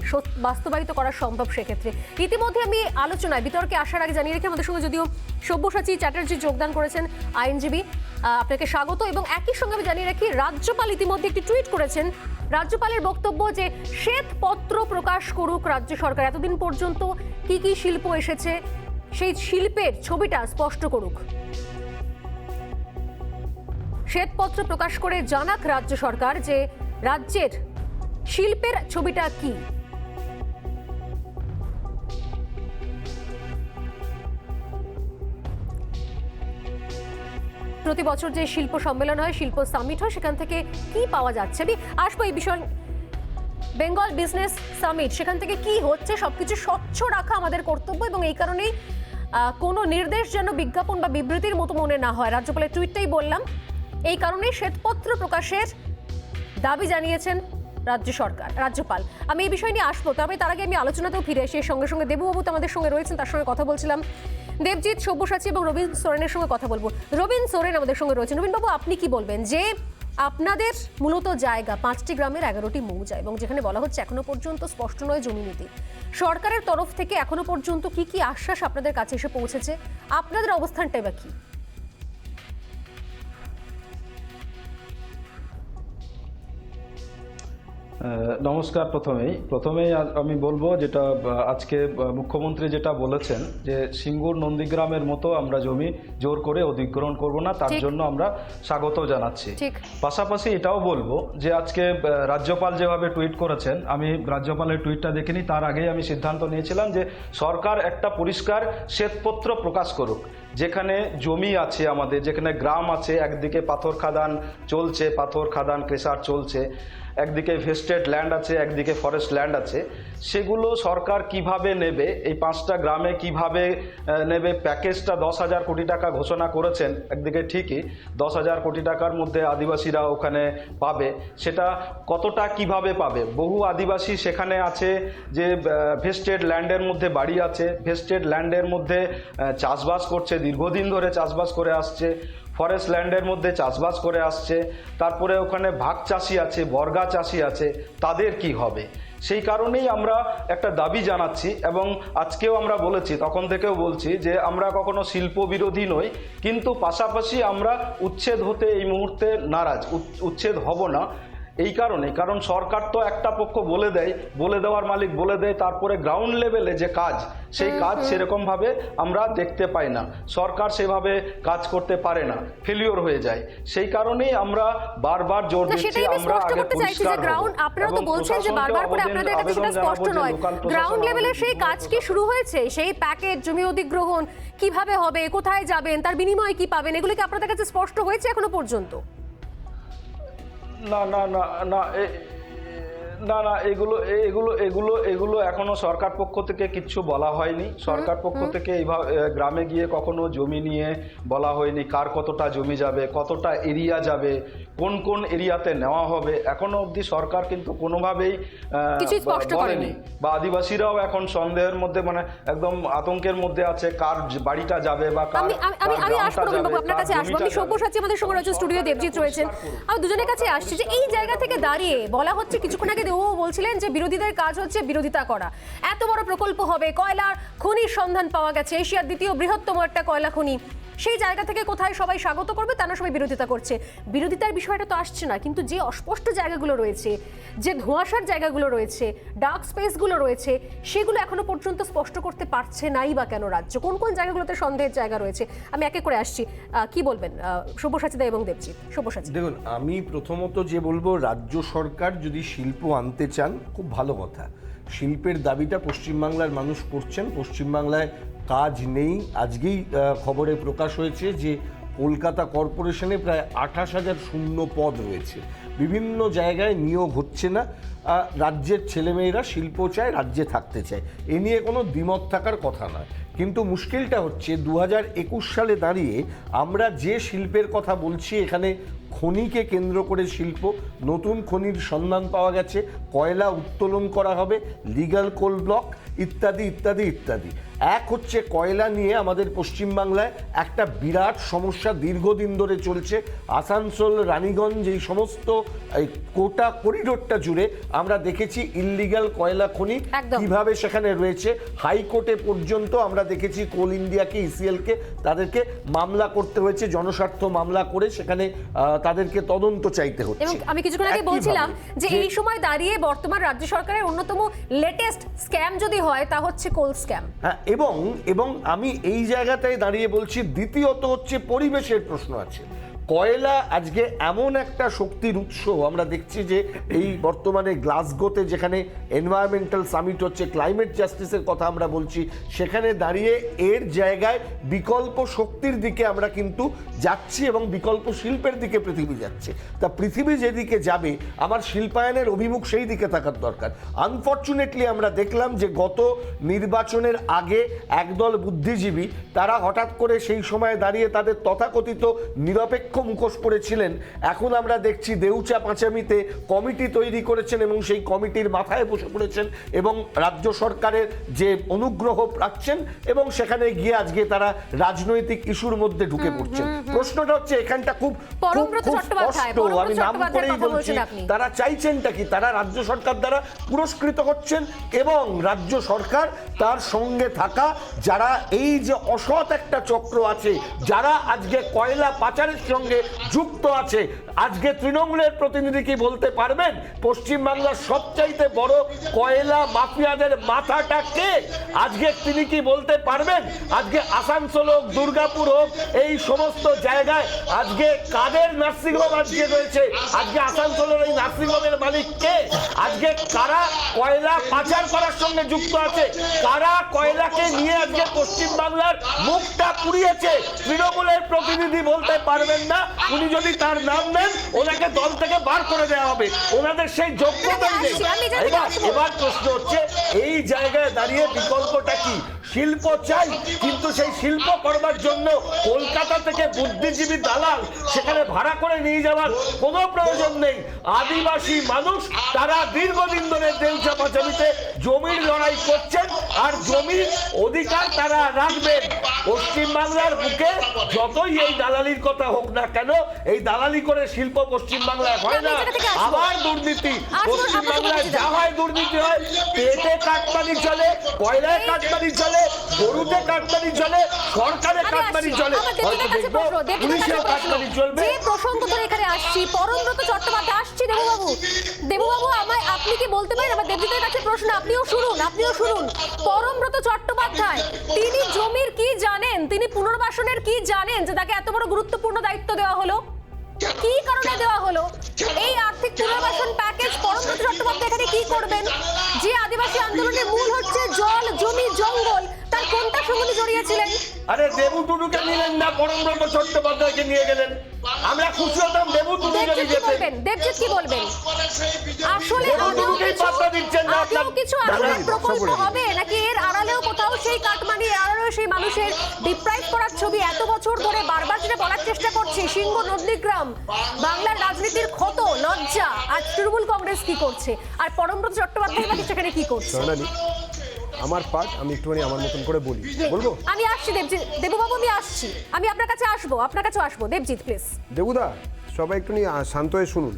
বাস্তবায়িত করা সম্ভব সেক্ষেত্রে? ইতিমধ্যে আমি আলোচনায় বিতর্কে আসার আগে জানিয়ে রেখে আমাদের সঙ্গে যদিও সব্যসাচী চ্যাটার্জি যোগদান করেছেন, আইনজীবী, আপনাকে স্বাগত। এবং একই সঙ্গে আমি জানিয়ে রাখি রাজ্যপাল ইতিমধ্যে একটি টুইট করেছেন। রাজ্যপালের বক্তব্য যে শ্বেতপত্র প্রকাশ করুক রাজ্য সরকার, এতদিন পর্যন্ত কি কি শিল্প এসেছে সেই শিল্পের ছবিটা স্পষ্ট করুক, শ্বেতপত্র প্রকাশ করে জানাক রাজ্য সরকার যে রাজ্যের শিল্পের ছবিটা কি। প্রতি বছর যে শিল্প সম্মেলন হয়, শিল্প সামিট হয়, সেখান থেকে কি পাওয়া যাচ্ছে? আমি আসবো এই বিষয়। বেঙ্গল বিজনেস সামিট, সেখান থেকে কি হচ্ছে সবকিছু স্বচ্ছ রাখা আমাদের কর্তব্য, এবং এই কারণেই কোনো নির্দেশ যেন বিজ্ঞাপন বা বিবৃতির মতো মনে না হয়। রাজ্যপালের টুইটটাই বললাম, এই কারণেই শ্বেতপত্র প্রকাশের দাবি জানিয়েছেন রাজ্যপাল। আমি এই বিষয় নিয়ে আসবো, তবে তার আগে আমি আলোচনাতেও ফিরে আসি। সঙ্গে সঙ্গে দেববাবু তো আমাদের সঙ্গে রয়েছেন, তার সঙ্গে কথা বলছিলাম। দেবজিৎ, সব্যসাচী এবং রবীন সোরেনের সঙ্গে কথা বলবো। রবীন সোরেন আমাদের সঙ্গে রয়েছেন। রবীনবাবু, আপনি কি বলবেন যে আপনাদের মূলত জায়গা 5টি গ্রামের 11টি মৌজা, এবং যেখানে বলা হচ্ছে এখনো পর্যন্ত স্পষ্ট নয় জমি নীতি, সরকারের তরফ থেকে এখনো পর্যন্ত কি কি আশ্বাস আপনাদের কাছে এসে পৌঁছেছে, আপনাদের অবস্থানটাই বা কি? নমস্কার। প্রথমেই আমি বলবো যেটা আজকে মুখ্যমন্ত্রী যেটা বলেছেন যে সিঙ্গুর নন্দীগ্রামের মতো আমরা জমি জোর করে অধিগ্রহণ করব না, তার জন্য আমরা স্বাগত জানাচ্ছি। পাশাপাশি এটাও বলবো যে আজকে রাজ্যপাল যেভাবে টুইট করেছেন, আমি রাজ্যপালের টুইটটা দেখিনি, তার আগেই আমি সিদ্ধান্ত নিয়েছিলাম যে সরকার একটা পরিষ্কার শ্বেতপত্র প্রকাশ করুক। যেখানে জমি আছে আমাদের, যেখানে গ্রাম আছে, একদিকে পাথর খাদান চলছে, পাথর খাদান ক্রেশার চলছে, একদিকে ভেস্টেড ল্যান্ড আছে, একদিকে ফরেস্ট ল্যান্ড আছে, সেগুলো সরকার কিভাবে নেবে, এই 5টা গ্রামে কিভাবে নেবে, প্যাকেজটা 10,000 কোটি টাকা ঘোষণা করেছেন। একদিকে ঠিকই 10,000 কোটি টাকার মধ্যে আদিবাসীরা ওখানে পাবে, সেটা কতটা কিভাবে পাবে? বহু আদিবাসী সেখানে আছে যে ভেস্টেড ল্যান্ডের মধ্যে বাড়ি আছে, ভেস্টেড ল্যান্ডের মধ্যে চাষবাস করছে, দীর্ঘদিন ধরে চাষবাস করে আসছে, ফরেস্ট ল্যান্ডের মধ্যে চাষবাস করে আসছে, তারপরে ওখানে ভাগ চাষি আছে, বর্গা চাষি আছে, তাদের কি হবে? সেই কারণেই আমরা একটা দাবি জানাচ্ছি, এবং আজকেও আমরা বলেছি, তখন থেকেও বলছি যে আমরা কখনো শিল্প বিরোধী নই, কিন্তু পাশাপাশি আমরা উচ্ছেদ হতে এই মুহূর্তে নারাজ, উচ্ছেদ হব না। এই কারণ সরকার তো একটা পক্ষ বলে দেওয়ার মালিক বলে দেয়, তারপরে গ্রাউন্ড লেভেলে যে কাজ, সেই কাজ সেরকম ভাবে আমরা দেখতে পাই না, সরকার সেভাবে কাজ করতে পারে না, ফেলিওর হয়ে যায়। সেই কারণেই আমরা বারবার জোর দিচ্ছি আমরা আগে পরিষ্কার হব। আপনারা তো বলছেন যে বারবার করে আপনাদের কাছে সেটা স্পষ্ট নয়, গ্রাউন্ড লেভেলে সেই কাজ কি শুরু হয়েছে? সেই প্যাকেজ, জমি অধিগ্রহণ কিভাবে হবে, কোথায় যাবেন, তার বিনিময়ে কি পাবেন, এগুলো কি আপনাদের কাছে স্পষ্ট হয়েছে এখনো পর্যন্ত? না না না না না না এগুলো এখনো সরকার পক্ষ থেকে কিচ্ছু বলা হয়নি। সরকার পক্ষ থেকে এইভাবে গ্রামে গিয়ে কখনো জমি নিয়ে বলা হয়নি, কার কতটা জমি যাবে, কতটা এরিয়া যাবে, কোন কোন এরিয়াতে নেওয়া হবে, এখনো অবধি সরকার কিন্তু কোনোভাবেই বলেনি। বা আদিবাসীরাও এখন সন্দেহের মধ্যে, মানে একদম আতঙ্কের মধ্যে আছে, কার বাড়িটা যাবে বা কার গ্রামটা যাবে। আপনার কাছে আসবো, আমি সব্যসাচী আমাদের সঙ্গে রয়েছে, স্টুডিও দেবজিৎ রয়েছেন, আমি দুজনের কাছে আসছি যে এই জায়গা থেকে দাঁড়িয়ে বলা হচ্ছে, কিছুক্ষণ আগে দেববাবু বলছিলেন যে বিরোধীদের কাজ হচ্ছে বিরোধিতা করা, এত বড় প্রকল্প হবে, কয়লার খনির সন্ধান পাওয়া গেছে, এশিয়ার দ্বিতীয় বৃহত্তম একটা কয়লা খনি, সেই জায়গা থেকে কোথায় সবাই স্বাগত করবে তা না সবাই বিরোধিতা করছে। বিরোধিতার বিষয়টা তো আসছে না, কিন্তু যে অস্পষ্ট জায়গাগুলো রয়েছে, যে ধোঁয়াশার জায়গাগুলো রয়েছে, ডার্ক স্পেসগুলো রয়েছে, সেগুলো এখনো পর্যন্ত স্পষ্ট করতে পারছে নাই বা কেন রাজ্য? কোন কোন জায়গাগুলোতে সন্দেহের জায়গা রয়েছে? আমি একে করে আসছি। কি বলবেন সব্যসাচীদা এবং দেবজিৎ? সব্যসাচী, দেখুন, আমি প্রথমত যে বলবো, রাজ্য সরকার যদি শিল্প আনতে চান খুব ভালো কথা। শিল্পের দাবিটা পশ্চিমবাংলার মানুষ করছেন। পশ্চিমবাংলায় কাজ নেই। আজকেই খবরে প্রকাশ হয়েছে যে কলকাতা কর্পোরেশনে প্রায় 28,000 শূন্য পদ রয়েছে। বিভিন্ন জায়গায় নিয়োগ হচ্ছে না। রাজ্যের ছেলেমেয়েরা শিল্প চায়, রাজ্যে থাকতে চায়, এ নিয়ে কোনো দ্বিমত থাকার কথা নয়। কিন্তু মুশকিলটা হচ্ছে 2021 সালে দাঁড়িয়ে আমরা যে শিল্পের কথা বলছি, এখানে খনিকে কেন্দ্র করে শিল্প, নতুন খনির সন্ধান পাওয়া গেছে, কয়লা উত্তোলন করা হবে, লিগ্যাল কোল ব্লক ইত্যাদি ইত্যাদি ইত্যাদি। এক হচ্ছে কয়লা নিয়ে আমাদের পশ্চিমবাংলায় একটা বিরাট সমস্যা দীর্ঘদিন ধরে চলছে। আসানসোল, রানীগঞ্জ, এই সমস্ত এই কোটা করিডোরটা জুড়ে আমরা দেখেছি ইললিগ্যাল কয়লা খনি কিভাবে সেখানে রয়েছে। হাইকোর্টে পর্যন্ত আমরা দেখেছি কোল ইন্ডিয়াকে, ইসিএলকে তাদেরকে মামলা করতে হয়েছে, জনস্বার্থ মামলা করে সেখানে তাদেরকে তদন্ত চাইতে হচ্ছে। এবং আমি কিছুক্ষণ আগে বলছিলাম যে এই সময় দাঁড়িয়ে বর্তমান রাজ্য সরকারের অন্যতম লেটেস্ট স্ক্যাম যদি হয় তা হচ্ছে কোল স্ক্যাম। হ্যাঁ, এবং আমি এই জায়গাটায় দাঁড়িয়ে বলছি, দ্বিতীয়ত হচ্ছে পরিবেশের প্রশ্ন আছে। কয়লা আজকে এমন একটা শক্তির উৎস। আমরা দেখছি যে এই বর্তমানে গ্লাসগোতে যেখানে এনভায়রনমেন্টাল সামিট হচ্ছে, ক্লাইমেট জাস্টিসের কথা আমরা বলছি, সেখানে দাঁড়িয়ে এর জায়গায় বিকল্প শক্তির দিকে আমরা কিন্তু যাচ্ছি এবং বিকল্প শিল্পের দিকে পৃথিবী যাচ্ছে। তা পৃথিবী যেদিকে যাবে, আমার শিল্পায়নের অভিমুখ সেই দিকে থাকার দরকার। আনফর্চুনেটলি আমরা দেখলাম যে গত নির্বাচনের আগে একদল বুদ্ধিজীবী তারা হঠাৎ করে সেই সময় দাঁড়িয়ে তাদের তথাকথিত নিরপেক্ষ মুখোশ পড়েছিলেন। এখন আমরা দেখছি দেউচা পাঁচামিতে কমিটি তৈরি করেছেন এবং সেই কমিটির মাথায় বসে পড়েছেন এবং রাজ্য সরকারের যে অনুগ্রহ পাচ্ছেন এবং সেখানে গিয়ে আজকে তারা রাজনৈতিক ইস্যুর মধ্যে ঢুকে পড়ছেন। প্রশ্নটা হচ্ছে এখানটা খুব স্পষ্ট, আমি নাম করেই বলছি, তারা চাইছেনটা কি? তারা রাজ্য সরকার দ্বারা পুরস্কৃত হচ্ছেন এবং রাজ্য সরকার তার সঙ্গে থাকা যারা এই যে অসৎ একটা চক্র আছে, যারা আজকে কয়লা পাচারের সঙ্গে যুক্ত আছে, আজকে তৃণমূলের প্রতিনিধি কি বলতে পারবেন পশ্চিমবাংলার সবচাইতে বড় কয়লা মাফিয়াদের মাথাটা কে? আজকে তিনি কি বলতে পারবেন আজকে আসানসোল হোক, দুর্গাপুর হোক, এই সমস্ত জায়গায় আজকে কাদের নার্সিংহোম আজকে রয়েছে? আজকে আসানসোলের এই নার্সিংহোমের মালিক কে? আজকে কারা কয়লা পাচার করার সঙ্গে যুক্ত আছে? কারা কয়লাকে নিয়ে আজকে পশ্চিমবাংলার মুখটা পুড়িয়েছে? তৃণমূলের প্রতিনিধি বলতে পারবেন না। উনি যদি তার নাম নেন, ওনাকে দল থেকে বার করে দেওয়া হবে। ওনাদের সেই যোগ্যতাই নেই। এবার প্রশ্ন হচ্ছে, এই জায়গায় দাঁড়িয়ে বিকল্পটা কি? শিল্প চাই, কিন্তু সেই শিল্প করবার জন্য কলকাতা থেকে বুদ্ধিজীবী দালাল সেখানে ভাড়া করে নিয়ে যাওয়ার কোনো প্রয়োজন নেই। আদিবাসী মানুষ তারা দীর্ঘদিন ধরে দেউচা পাঁচামিতে জমির লড়াই করছেন আর জমির অধিকার তারা রাখবেন। পশ্চিমবাংলার বুকে যতই এই দালালির কথা হোক না কেন, এই দালালি করে শিল্প পশ্চিমবাংলায় হয় না। আবার দুর্নীতি পশ্চিমবাংলায় যা হয়, দুর্নীতি হয়। পেটে কাটমানি চলে, কয়লায় কাটমানি চলে, গরুতে কাটমানি চলে, সরকারে কাটমানি চলে, পুলিশেও কাটমানি চলবে। যে প্রসঙ্গ ধরে এখানে আসছি, পরমব্রত চট্টোপাধ্যায় আসছি। দেবুবাবু, আপনি কি বলতে পারেন? আমার দেবজিতের কাছে প্রশ্ন, আপনিও শুনুন। পরমব্রত চট্টোপাধ্যায় তিনি জমির কি জানেন? তিনি পুনর্বাসনের কি জানেন যে তাকে এত বড় গুরুত্বপূর্ণ দায়িত্ব দেওয়া হলো? কি কারণে দেওয়া হলো? এই আর্থিক পুনর্বাসন প্যাকেজ পরমব্রত চট্টোপাধ্যায় এখানে কি করবেন? যে আদিবাসী আন্দোলনের মূল হচ্ছে জল, জমি, জঙ্গল, তার কোনটা সঙ্গে জড়িয়েছিলেন? আরে দেবু টুডুকে নিলেন না, পরমব্রত চট্টোপাধ্যায়কে নিয়ে গেলেন। আমরা খুশি হতাম দেবু টুডু যদি যেতেন। দেবজিৎ কি বলবেন? আসলে আদৌ কিছু আসলে প্রকল্প হবে নাকি এর আড়ালেও কোথাও সেই কাটমানি, আড়ালেও সেই মানুষের ডিপ্রাইভ করার ছবি এত বছর ধরে বারবার যেটা বলার চেষ্টা করছি? সিংহ নন্দীগ্রাম, বাংলার রাজনীতির ক্ষত, লজ্জা। আর তৃণমূল কংগ্রেস কি করছে? আর পরমব্রত চট্টোপাধ্যায় বাকি সেখানে কি করছে? আমার পার্ট, আমি একটুখানি আমার মতন করে বলবো। আমি আসছি দেবুবাবু, আমি আসছি, আমি আপনার কাছে আসবো। দেবজিৎ প্লিজ। দেবুদা, সবাই একটু শান্ত হয়ে শুনুন।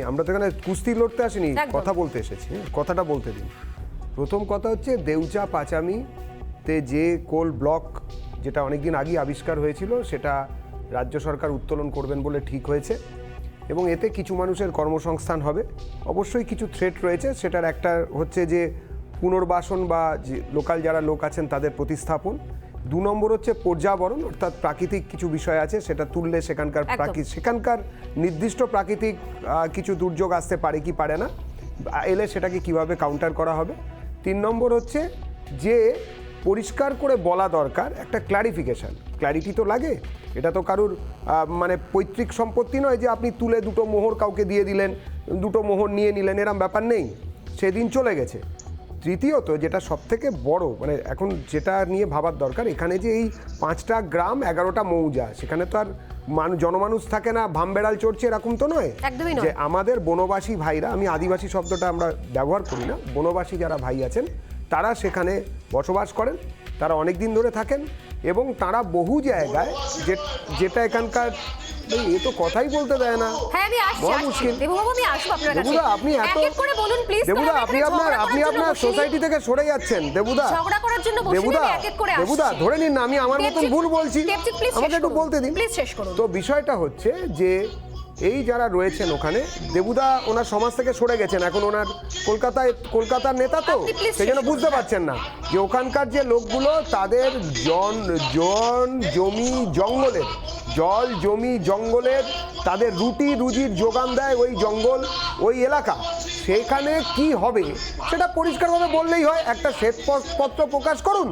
আমরা তো এখানে কুস্তি লড়তে আসিনি, কথা বলতে এসেছি। কথাটা বলতে দিন। প্রথম কথা হচ্ছে, দেউচা পাঁচামিতে যে কোল ব্লক যেটা অনেকদিন আগেই আবিষ্কার হয়েছিল, সেটা রাজ্য সরকার উত্তোলন করবেন বলে ঠিক হয়েছে এবং এতে কিছু মানুষের কর্মসংস্থান হবে। অবশ্যই কিছু থ্রেট রয়েছে, সেটার একটা হচ্ছে যে পুনর্বাসন বা যে লোকাল যারা লোক আছেন তাদের প্রতিস্থাপন। 2 নম্বর হচ্ছে পর্যাবরণ, অর্থাৎ প্রাকৃতিক কিছু বিষয় আছে সেটা তুললে সেখানকার নির্দিষ্ট প্রাকৃতিক কিছু দুর্যোগ আসতে পারে কি পারে না, এলে সেটাকে কিভাবে কাউন্টার করা হবে। 3 নম্বর হচ্ছে যে পরিষ্কার করে বলা দরকার, একটা ক্ল্যারিফিকেশান, ক্ল্যারিটি তো লাগে। এটা তো কারুর মানে পৈতৃক সম্পত্তি নয় যে আপনি তুলে 2টো মোহর কাউকে দিয়ে দিলেন, 2টো মোহর নিয়ে নিলেন, এরম ব্যাপার নেই, সেদিন চলে গেছে। তৃতীয়ত যেটা সবথেকে বড় মানে এখন যেটা নিয়ে ভাবার দরকার, এখানে যে এই 5টা গ্রাম 11টা মৌজা, সেখানে তো আর জনমানুষ থাকে না, ভামবেড়াল চড়ছে এরকম তো নয়। একদমই নয়। যে আমাদের বনবাসী ভাইরা, আমি আদিবাসী শব্দটা আমরা ব্যবহার করি না, বনবাসী যারা ভাই আছেন তারা সেখানে বসবাস করেন, তারা অনেক দিন ধরে থাকেন এবং তারা বহু জায়গায় যেটা এখানকার এ তো কথাই বলতে দেয় না। হ্যাঁ আমি আসছি, বড় মুশকিল। দেবুবাবু আমি আসবো আপনার কাছে। দেবুদা আপনি এত এক এক করে বলুন প্লিজ। দেবুদা আপনি আপনার সোসাইটি থেকে সরে যাচ্ছেন। দেবুদা ঝগড়া করার জন্য বসে দেবুদা নেই, এক এক করে আসছি। দেবুদা ধরে নিন না, আমি আমার মতন ভুল বলছি, দেবজিৎ, please আমাকে শেষ একটু করুন। বলতে দিন। প্লিজ শেষ করুন। তো বিষয়টা হচ্ছে যে এই যারা রয়েছেন ওখানে, দেবুদা ওনার সমাজ থেকে সরে গেছেন, এখন ওনার কলকাতার নেতা তো, আপনি please সেই জন্য শেষ বুঝতে করুন। পারছেন না যে ওখানকার যে লোকগুলো তাদের জমি জঙ্গলের জল জমি জঙ্গলের তাদের রুজির যোগান দেয় ওই জঙ্গল ওই এলাকা, সেখানে কি হবে সেটা পরিষ্কারভাবে বললেই হয়। একটা শ্বেতপত্র প্রকাশ করুন,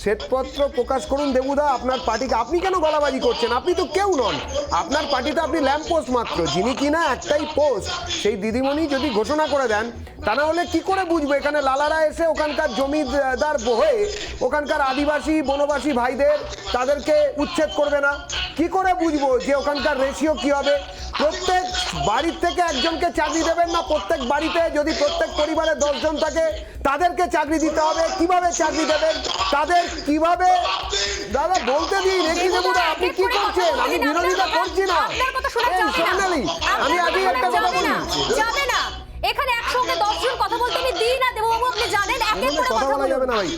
শ্বেতপত্র প্রকাশ করুন। দেবুদা আপনার পার্টিকে আপনি কেন গলাবাজি করছেন? আপনি তো কেউ নন, আপনার পার্টিতে আপনি ল্যাম্প পোস্ট মাত্র, যিনি কিনা একটাই পোস্ট, সেই দিদিমণি যদি ঘোষণা করে দেন, তা না হলে কি করে বুঝবো এখানে লালারা এসে ওখানকার জমিদার হয়ে ওখানকার আদিবাসী বনবাসী ভাইদের তাদেরকে উচ্ছেদ করবে না? কি করে বুঝবো যে ওখানকার রেশিও কি হবে? প্রত্যেক বাড়ির থেকে একজনকে চাকরি দেবেন না, প্রত্যেক বাড়িতে যদি প্রত্যেক পরিবারে 10 জন থাকে তাদেরকে চাকরি দিতে হবে। কিভাবে চাকরি দেবেন তাদের, কিভাবে? দাদা বলতে দিন, একই দেবুদা আপনি কি করছেন? আমি বিরোধিতা করছি না। এই সোনালি, আমি আগে একটা কথা বলি, যাবে না এখানে একসঙ্গে 10 জন কথা বলতে আমি দিই না দেববাবু, আপনি জানেন। এক এক করে কথা বলা যাবে না ভাই।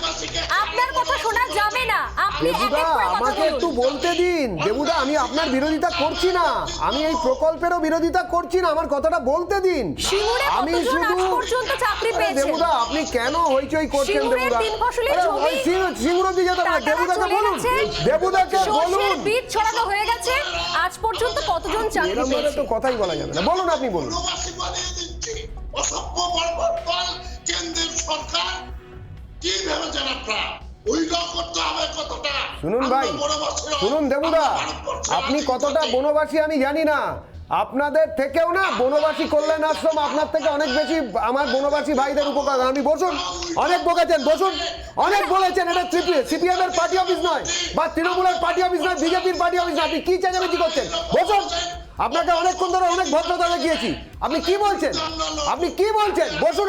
আপনার কথা শোনা যাবে না, আপনি এক এক দেবুদা করে কথা আমাকে বলুন। একটু বলতে দিন। দেবুদা আমি আপনার বিরোধিতা করছি না, আমি এই প্রকল্পেরও বিরোধিতা করছি না, আমার কথাটা বলতে দিন। সিঙ্গুরে আমি কতজন আজ শুধু পর্যন্ত চাকরি আরে পেয়েছেন? দেবুদা আপনি কেন হইচই করছেন? সিঙ্গুরের দেবুদা 3 ফসলি আরে জমি ওই সিঙ্গুরের দিকে তো না, টাকাটা দেবুদাকে চলে বলুন, গেছে, দেবুদাকে সর্ষের বলুন। বীজ ছড়ানো হয়ে গেছে, আজ পর্যন্ত কতজন চাকরি এরকম ভাবে পেয়েছে? তো কথাই বলা যাবে না, বলুন আপনি বলুন। বনবাসী বানিয়ে দিচ্ছি অসভ্য বর্বর দল কেন্দ্রের সরকার, কি ভেবেছেন আপনারা? ওইটাও করতে হবে কতটা? শুনুন ভাই, শুনুন দেবুদা, আপনি কতটা বনবাসী আমি জানি না, আপনাদের থেকেও না বনবাসী কল্যাণ আশ্রম আপনার থেকে অনেক বেশি আমার বনবাসী ভাইদের উপকার। আমি বসুন, অনেক বকেছেন, বসুন, অনেক বলেছেন। এটা সিপিএম এর পার্টি অফিস নয়, বা তৃণমূলের পার্টি অফিস নয়, বিজেপির পার্টি অফিস নয়। আপনি কি চেঁচামেচি করছেন? বসুন, আপনাকে অনেকক্ষণ ধরে অনেক ভদ্রতা দেখিয়েছি, আপনি কি বলছেন? আপনি কি বলছেন? বসুন,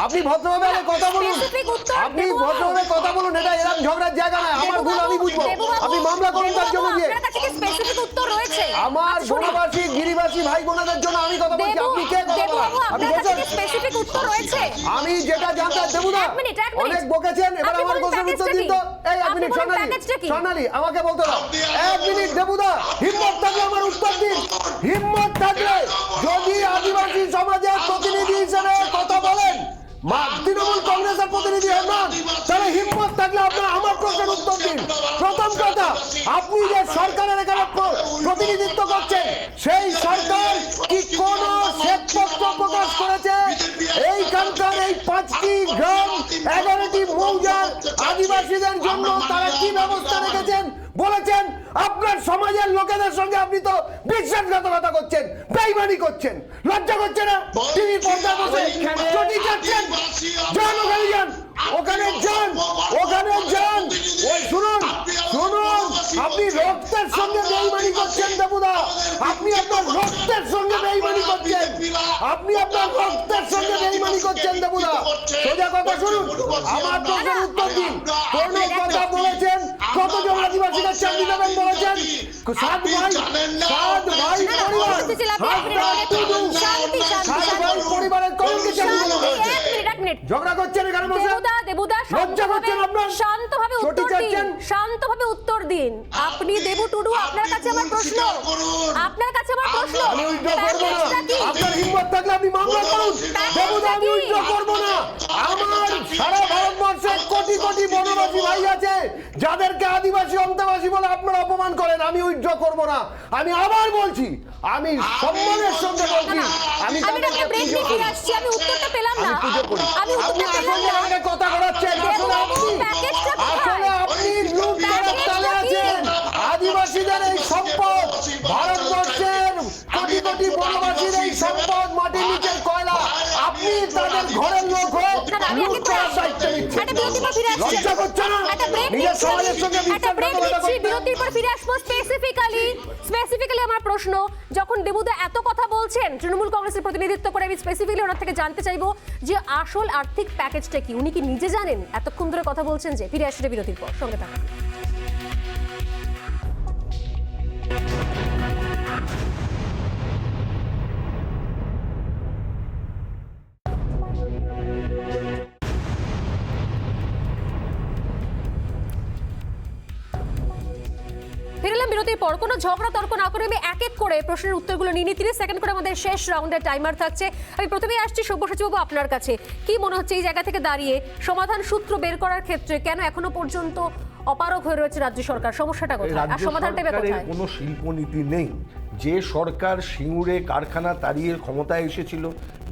আপনি ভদ্রভাবে আগে কথা বলুন, Specific উত্তর আপনি দেবো। ভদ্রভাবে কথা বলুন। এটা এরকম ঝগড়ার জায়গা নয়, আমার ভুল আমি বুঝবো, আপনি মামলা করুন তার জন্য গিয়ে। আপনার কাছে কি স্পেসিফিক উত্তর রয়েছে? আমার আচ্ছা, শুনুন। বনবাসী গিরিবাসী ভাই বোনদের জন্য আমি কথা বলছি, দেবু, আপনি কে কথা বলেন? দেবুবাবু, আপনি আপনার কাছে বলছেন কি স্পেসিফিক উত্তর রয়েছে? আমি যেটা জানতে দেবুদা এক মিনিট। অনেক বকেছেন, এবার আপনি আমার বলুন প্রশ্নের উত্তর প্যাকেজটা দিন তো। কি? এই এক আপনি মিনিট বলুন সোনালি, প্যাকেজটা কি? সোনালি আমাকে বলতে দাও। এক মিনিট দেবুদা, হিম্মত থাকলে আমার উত্তর দিন। হিম্মত থাকলে যদি আদিবাসী সমাজের প্রতিনিধি হিসেবে কথা বলেন, তৃণমূল কংগ্রেসের প্রতিনিধি হন, তাহলে হিম্মত থাকলে আপনার আমার প্রশ্নের উত্তর দিন। প্রথম কথা, আপনি যে সরকারের এখানে প্রতিনিধিত্ব করছেন, সেই সরকার কি কোন শ্বেতপত্র প্রকাশ করেছে এইখানকার এই 5টি গ্রাম 11টি মৌজার আদিবাসীদের জন্য তারা কি ব্যবস্থা রেখেছেন? বলেছেন আপনার সমাজের লোকেদের সঙ্গে আপনি তো বিশ্বাসঘাতকতা করছেন, বেইমানি করছেন, লজ্জা করছে না? টিভি পর্দায় বসে চটি চাচ্ছেন, যান ওখানে যান, ওখানে যান, ওখানে যান। ওই শুনুন, শুনুন, আপনি রক্তের সঙ্গে বেইমানি করছেন দেবুদা, আপনি আপনার রক্তের সঙ্গে বেইমানি করছেন, আপনি আপনার রক্তের সঙ্গে বেইমানি করছেন দেবুদা। সোজা কথা শুনুন, আমার প্রশ্নের উত্তর দিন। কোন কথা বলেছেন? কতজন আদিবাসীদের চাকরি দেবেন বলেছেন? 7 ভাই পরিবার, 7 ভাই পরিবারের কয়জনকে চাকরি দেবেন? এক মিনিট। ঝগড়া করছেন এখানে বসে? দেবুদা, লজ্জা করছেন আপনার? শান্তভাবে চটি উত্তর দিন। চাচ্ছেন? শান্তভাবে উত্তর দিন। আপনি দেবু টুডু, আপনার কাছে আমার প্রশ্ন, আপনার কাছে আমার প্রশ্ন, আমি উইথড্র করব না। প্যাকেজটা কি? আপনার হিম্মত থাকলে আপনি মামলা করুন। দেবুদা, আমি উইথড্র করব না। আমার সারা ভারতবর্ষে কোটি কোটি বনবাসী ভাই আছে যাদেরকে আদিবাসী অন্তবাসী বলে আপনারা অপমান করেন। আমি উইথড্র করব না। আমি আবার বলছি, আমি সম্মানের সঙ্গে বলছি, আমি আমি একটা ব্রেক নিয়ে ফিরে আসছি, আমি উত্তরটা পেলাম না। আমি পুজো করি। আমি আপনি উত্তরটা পেলাম আসলে না। আমাকে কথা বলাচ্ছেন। আসলে আপনি প্যাকেজটা কোথায়? আসলে আপনি লুট করার তালে আছেন। আদিবাসীদের এই সম্পদ, ভারতবর্ষের কোটি কোটি বনবাসীর এই সম্পদ, মাটির নিচের কয়লা, আপনি তাদের ঘরের লোক হয়ে লুট করার দায়িত্ব নিচ্ছেন। একটা বিরতির পর ফিরে আসছি। লজ্জা করছে না? একটা ব্রেক নিজের নিচ্ছি। সমাজের সঙ্গে একটা ব্রেক বিশ্বাসঘাতকতা নিচ্ছি, করছেন। বিরতির পর ফিরে আসবো। স্পেসিফিক্যালি আমার প্রশ্ন, যখন দেবুদা এত কথা বলছেন তৃণমূল কংগ্রেসের প্রতিনিধিত্ব করে, আমি স্পেসিফিক্যালি ওনার থেকে জানতে চাইবো যে আসল আর্থিক প্যাকেজটা কি, উনি কি নিজে জানেন? এতক্ষণ ধরে কথা বলছেন যে। ফিরে আসছে বিরতির পর, সঙ্গে থাকুন। ফিরলাম বিরতির পর। কোনো ঝগড়া তর্ক না করে আমি এক এক করে প্রশ্নের উত্তরগুলো নিয়ে 30 সেকেন্ড করে আমাদের শেষ রাউন্ডের টাইমার থাকছে। আমি প্রথমেই আসছি সব্যসাচীবাবু আপনার কাছে। কি মনে হচ্ছে এই জায়গা থেকে দাঁড়িয়ে সমাধান সূত্র বের করার ক্ষেত্রে কেন এখনো পর্যন্ত অপারগ হয়ে রয়েছে রাজ্য সরকার? সমস্যাটা কোথায় আর রাজ্য সমাধানটা সরকারের কোথায়? কোনো শিল্পনীতি নেই। যে সরকার সিঙ্গুরে কারখানা তাড়িয়ে ক্ষমতায় এসেছিল,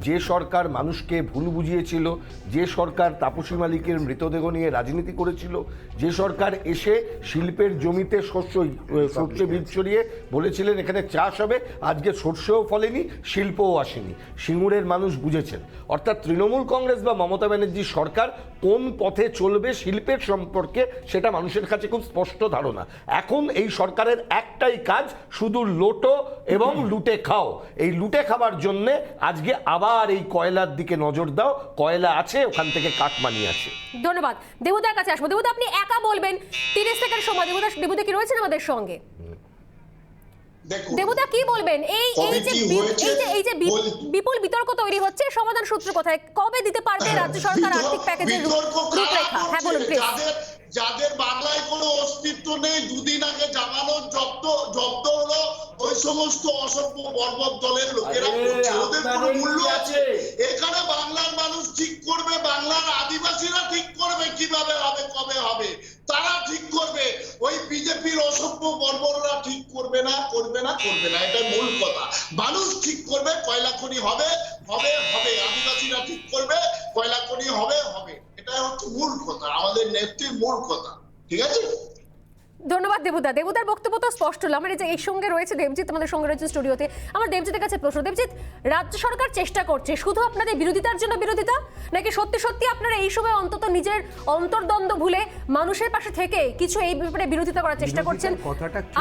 যে সরকার মানুষকে ভুল বুঝিয়েছিল, যে সরকার তাপসী মালিকের মৃতদেহ নিয়ে রাজনীতি করেছিল, যে সরকার এসে শিল্পের জমিতে সর্ষে বীজ ছড়িয়ে বলেছিলেন এখানে চাষ হবে, আজকে সর্ষেও ফলেনি, শিল্পও আসেনি, সিঙ্গুরের মানুষ বুঝেছেন। অর্থাৎ তৃণমূল কংগ্রেস বা মমতা ব্যানার্জি সরকার কোন পথে চলবে শিল্পের সম্পর্কে সেটা মানুষের কাছে খুব স্পষ্ট ধারণা। এখন এই সরকারের একটাই কাজ, শুধু লোটো এবং লুটে খাও। এই লুটে খাবার জন্য আজকে আবার এই কয়লার দিকে নজর দাও। কয়লা আছে, ওখান থেকে কাটমানি আছে। ধন্যবাদ। দেবুদার কাছে আসবো। দেবুদা, আপনি একা বলবেন, 30 সেকেন্ড সময়। দেবুদা কি রয়েছেন আমাদের সঙ্গে? দেবুদা কি বলবেন? এই যে বিপুল বিতর্ক তৈরি হচ্ছে, সমাধান সূত্র কোথায়? কবে দিতে পারবে রাজ্য সরকার আর্থিক প্যাকেজের রূপরেখা? হ্যাঁ বলুন প্লিজ। যাদের বাংলায় কোনো অস্তিত্ব নেই, দুদিন আগে জামানত জব্দ হলো, ওই সমস্ত অসভ্য বর্বর দলের লোকেরা করছে। ওদের কোনো মূল্য আছে? এখানে বাংলার মানুষ ঠিক করবে, বাংলার আদিবাসীরা ঠিক করবে কিভাবে হবে, কবে হবে, তারা ঠিক করবে। ওই বিজেপির অসভ্য বর্বররা ঠিক করবে না। এটাই মূল কথা। মানুষ ঠিক করবে, কয়লা খনি হবে। আদিবাসীরা ঠিক করবে, কয়লা খনি হবে। এটাই হচ্ছে মূল কথা, আমাদের নেত্রীর মূল কথা। ঠিক আছে? ধন্যবাদ দেবুদা। দেবুদার বক্তব্য তো স্পষ্ট হলো। আমার এই যে এই সঙ্গে রয়েছে দেবজিৎ, আমাদের সঙ্গে রয়েছে স্টুডিওতে। আমার দেবজিতের কাছে প্রশ্ন। দেবজিৎ, রাজ্য সরকার চেষ্টা করছে শুধু আপনাদের বিরোধিতার জন্য বিরোধিতা, নাকি সত্যি সত্যি আপনারা এই সময় অন্তত নিজের অন্তর্দ্বন্দ্ব ভুলে মানুষের পাশে থেকে কিছু এই ব্যাপারে বিরোধিতা করার চেষ্টা করছেন,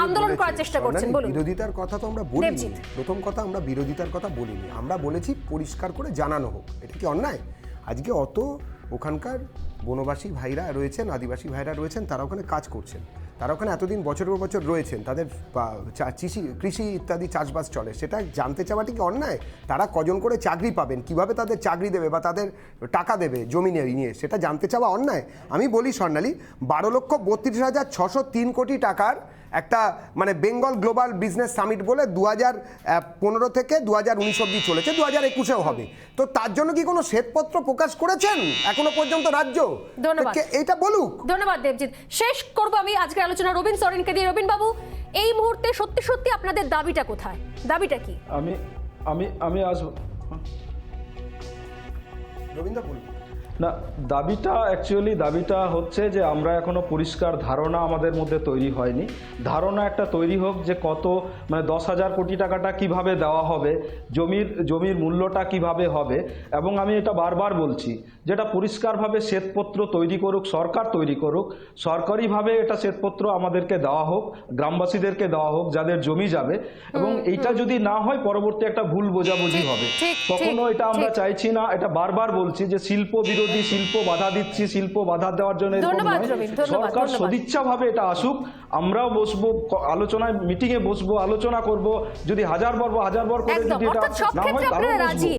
আন্দোলন করার চেষ্টা করছেন? বলুন। বিরোধিতার কথা তো আমরা বলিনি। প্রথম কথা, আমরা বিরোধিতার কথা বলিনি, আমরা বলেছি পরিষ্কার করে জানানো হোক। এটা কি অন্যায়? আজকে অত ওখানকার বনবাসী ভাইরা রয়েছেন, আদিবাসী ভাইরা রয়েছেন, তারা ওখানে কাজ করছেন, তারা ওখানে এতদিন বছরের পর বছর রয়েছেন, তাদের কৃষি ইত্যাদি চাষবাস চলে, সেটা জানতে চাওয়াটি কি অন্যায়? তারা কজন করে চাকরি পাবেন, কিভাবে তাদের চাকরি দেবে বা তাদের টাকা দেবে জমি নিয়ে, সেটা জানতে চাওয়া অন্যায়? আমি বলি স্বর্ণালী, 12,32,603 কোটি টাকার একটা মানে বেঙ্গল গ্লোবাল বিজনেস সামিট বলে 2015 থেকে 2019 অব্দি চলেছে, 2021-এও হবে। তো তার জন্য কি কোনো শ্বেতপত্র প্রকাশ করেছেন এখনো পর্যন্ত রাজ্য? ধন্যবাদ। এটা বলুক। ধন্যবাদ দেবজিৎ। শেষ করবো আমি আজকের আলোচনা রবীন সরেনকে দিয়ে। রবীন বাবু, এই মুহূর্তে সত্যি সত্যি আপনাদের দাবিটা কোথায়? দাবিটা কি? আমি আসবো। রবীন্দ্র বলুন। না, দাবিটা হচ্ছে যে আমরা এখনো পরিষ্কার ধারণা আমাদের মধ্যে তৈরি হয়নি। ধারণা একটা তৈরি হোক যে কত, মানে 10,000 কোটি টাকাটা কিভাবে দেওয়া হবে, জমির মূল্যটা কিভাবে হবে। এবং আমি এটা বারবার বলছি, যেটা পরিষ্কারভাবে শ্বেতপত্র তৈরি করুক, সরকার তৈরি করুক, সরকারিভাবে এটা শ্বেতপত্র আমাদেরকে দেওয়া হোক, গ্রামবাসীদেরকে দেওয়া হোক, যাদের জমি যাবে। এবং এইটা যদি না হয়, পরবর্তী একটা ভুল বোঝাবুঝি হবে। কখনো এটা আমরা চাইছি না। এটা বারবার বলছি যে শিল্প বিরোধী, শিল্প বাধা দিচ্ছি, শিল্প বাধা দেওয়ার জন্য সরকার সদিচ্ছাভাবে এটা আসুক। আমরাও বসবো আলোচনায়, মিটিংয়ে বসবো, আলোচনা করব। যদি হাজার বার করে যদি এটা না হয়, তারও বসবো।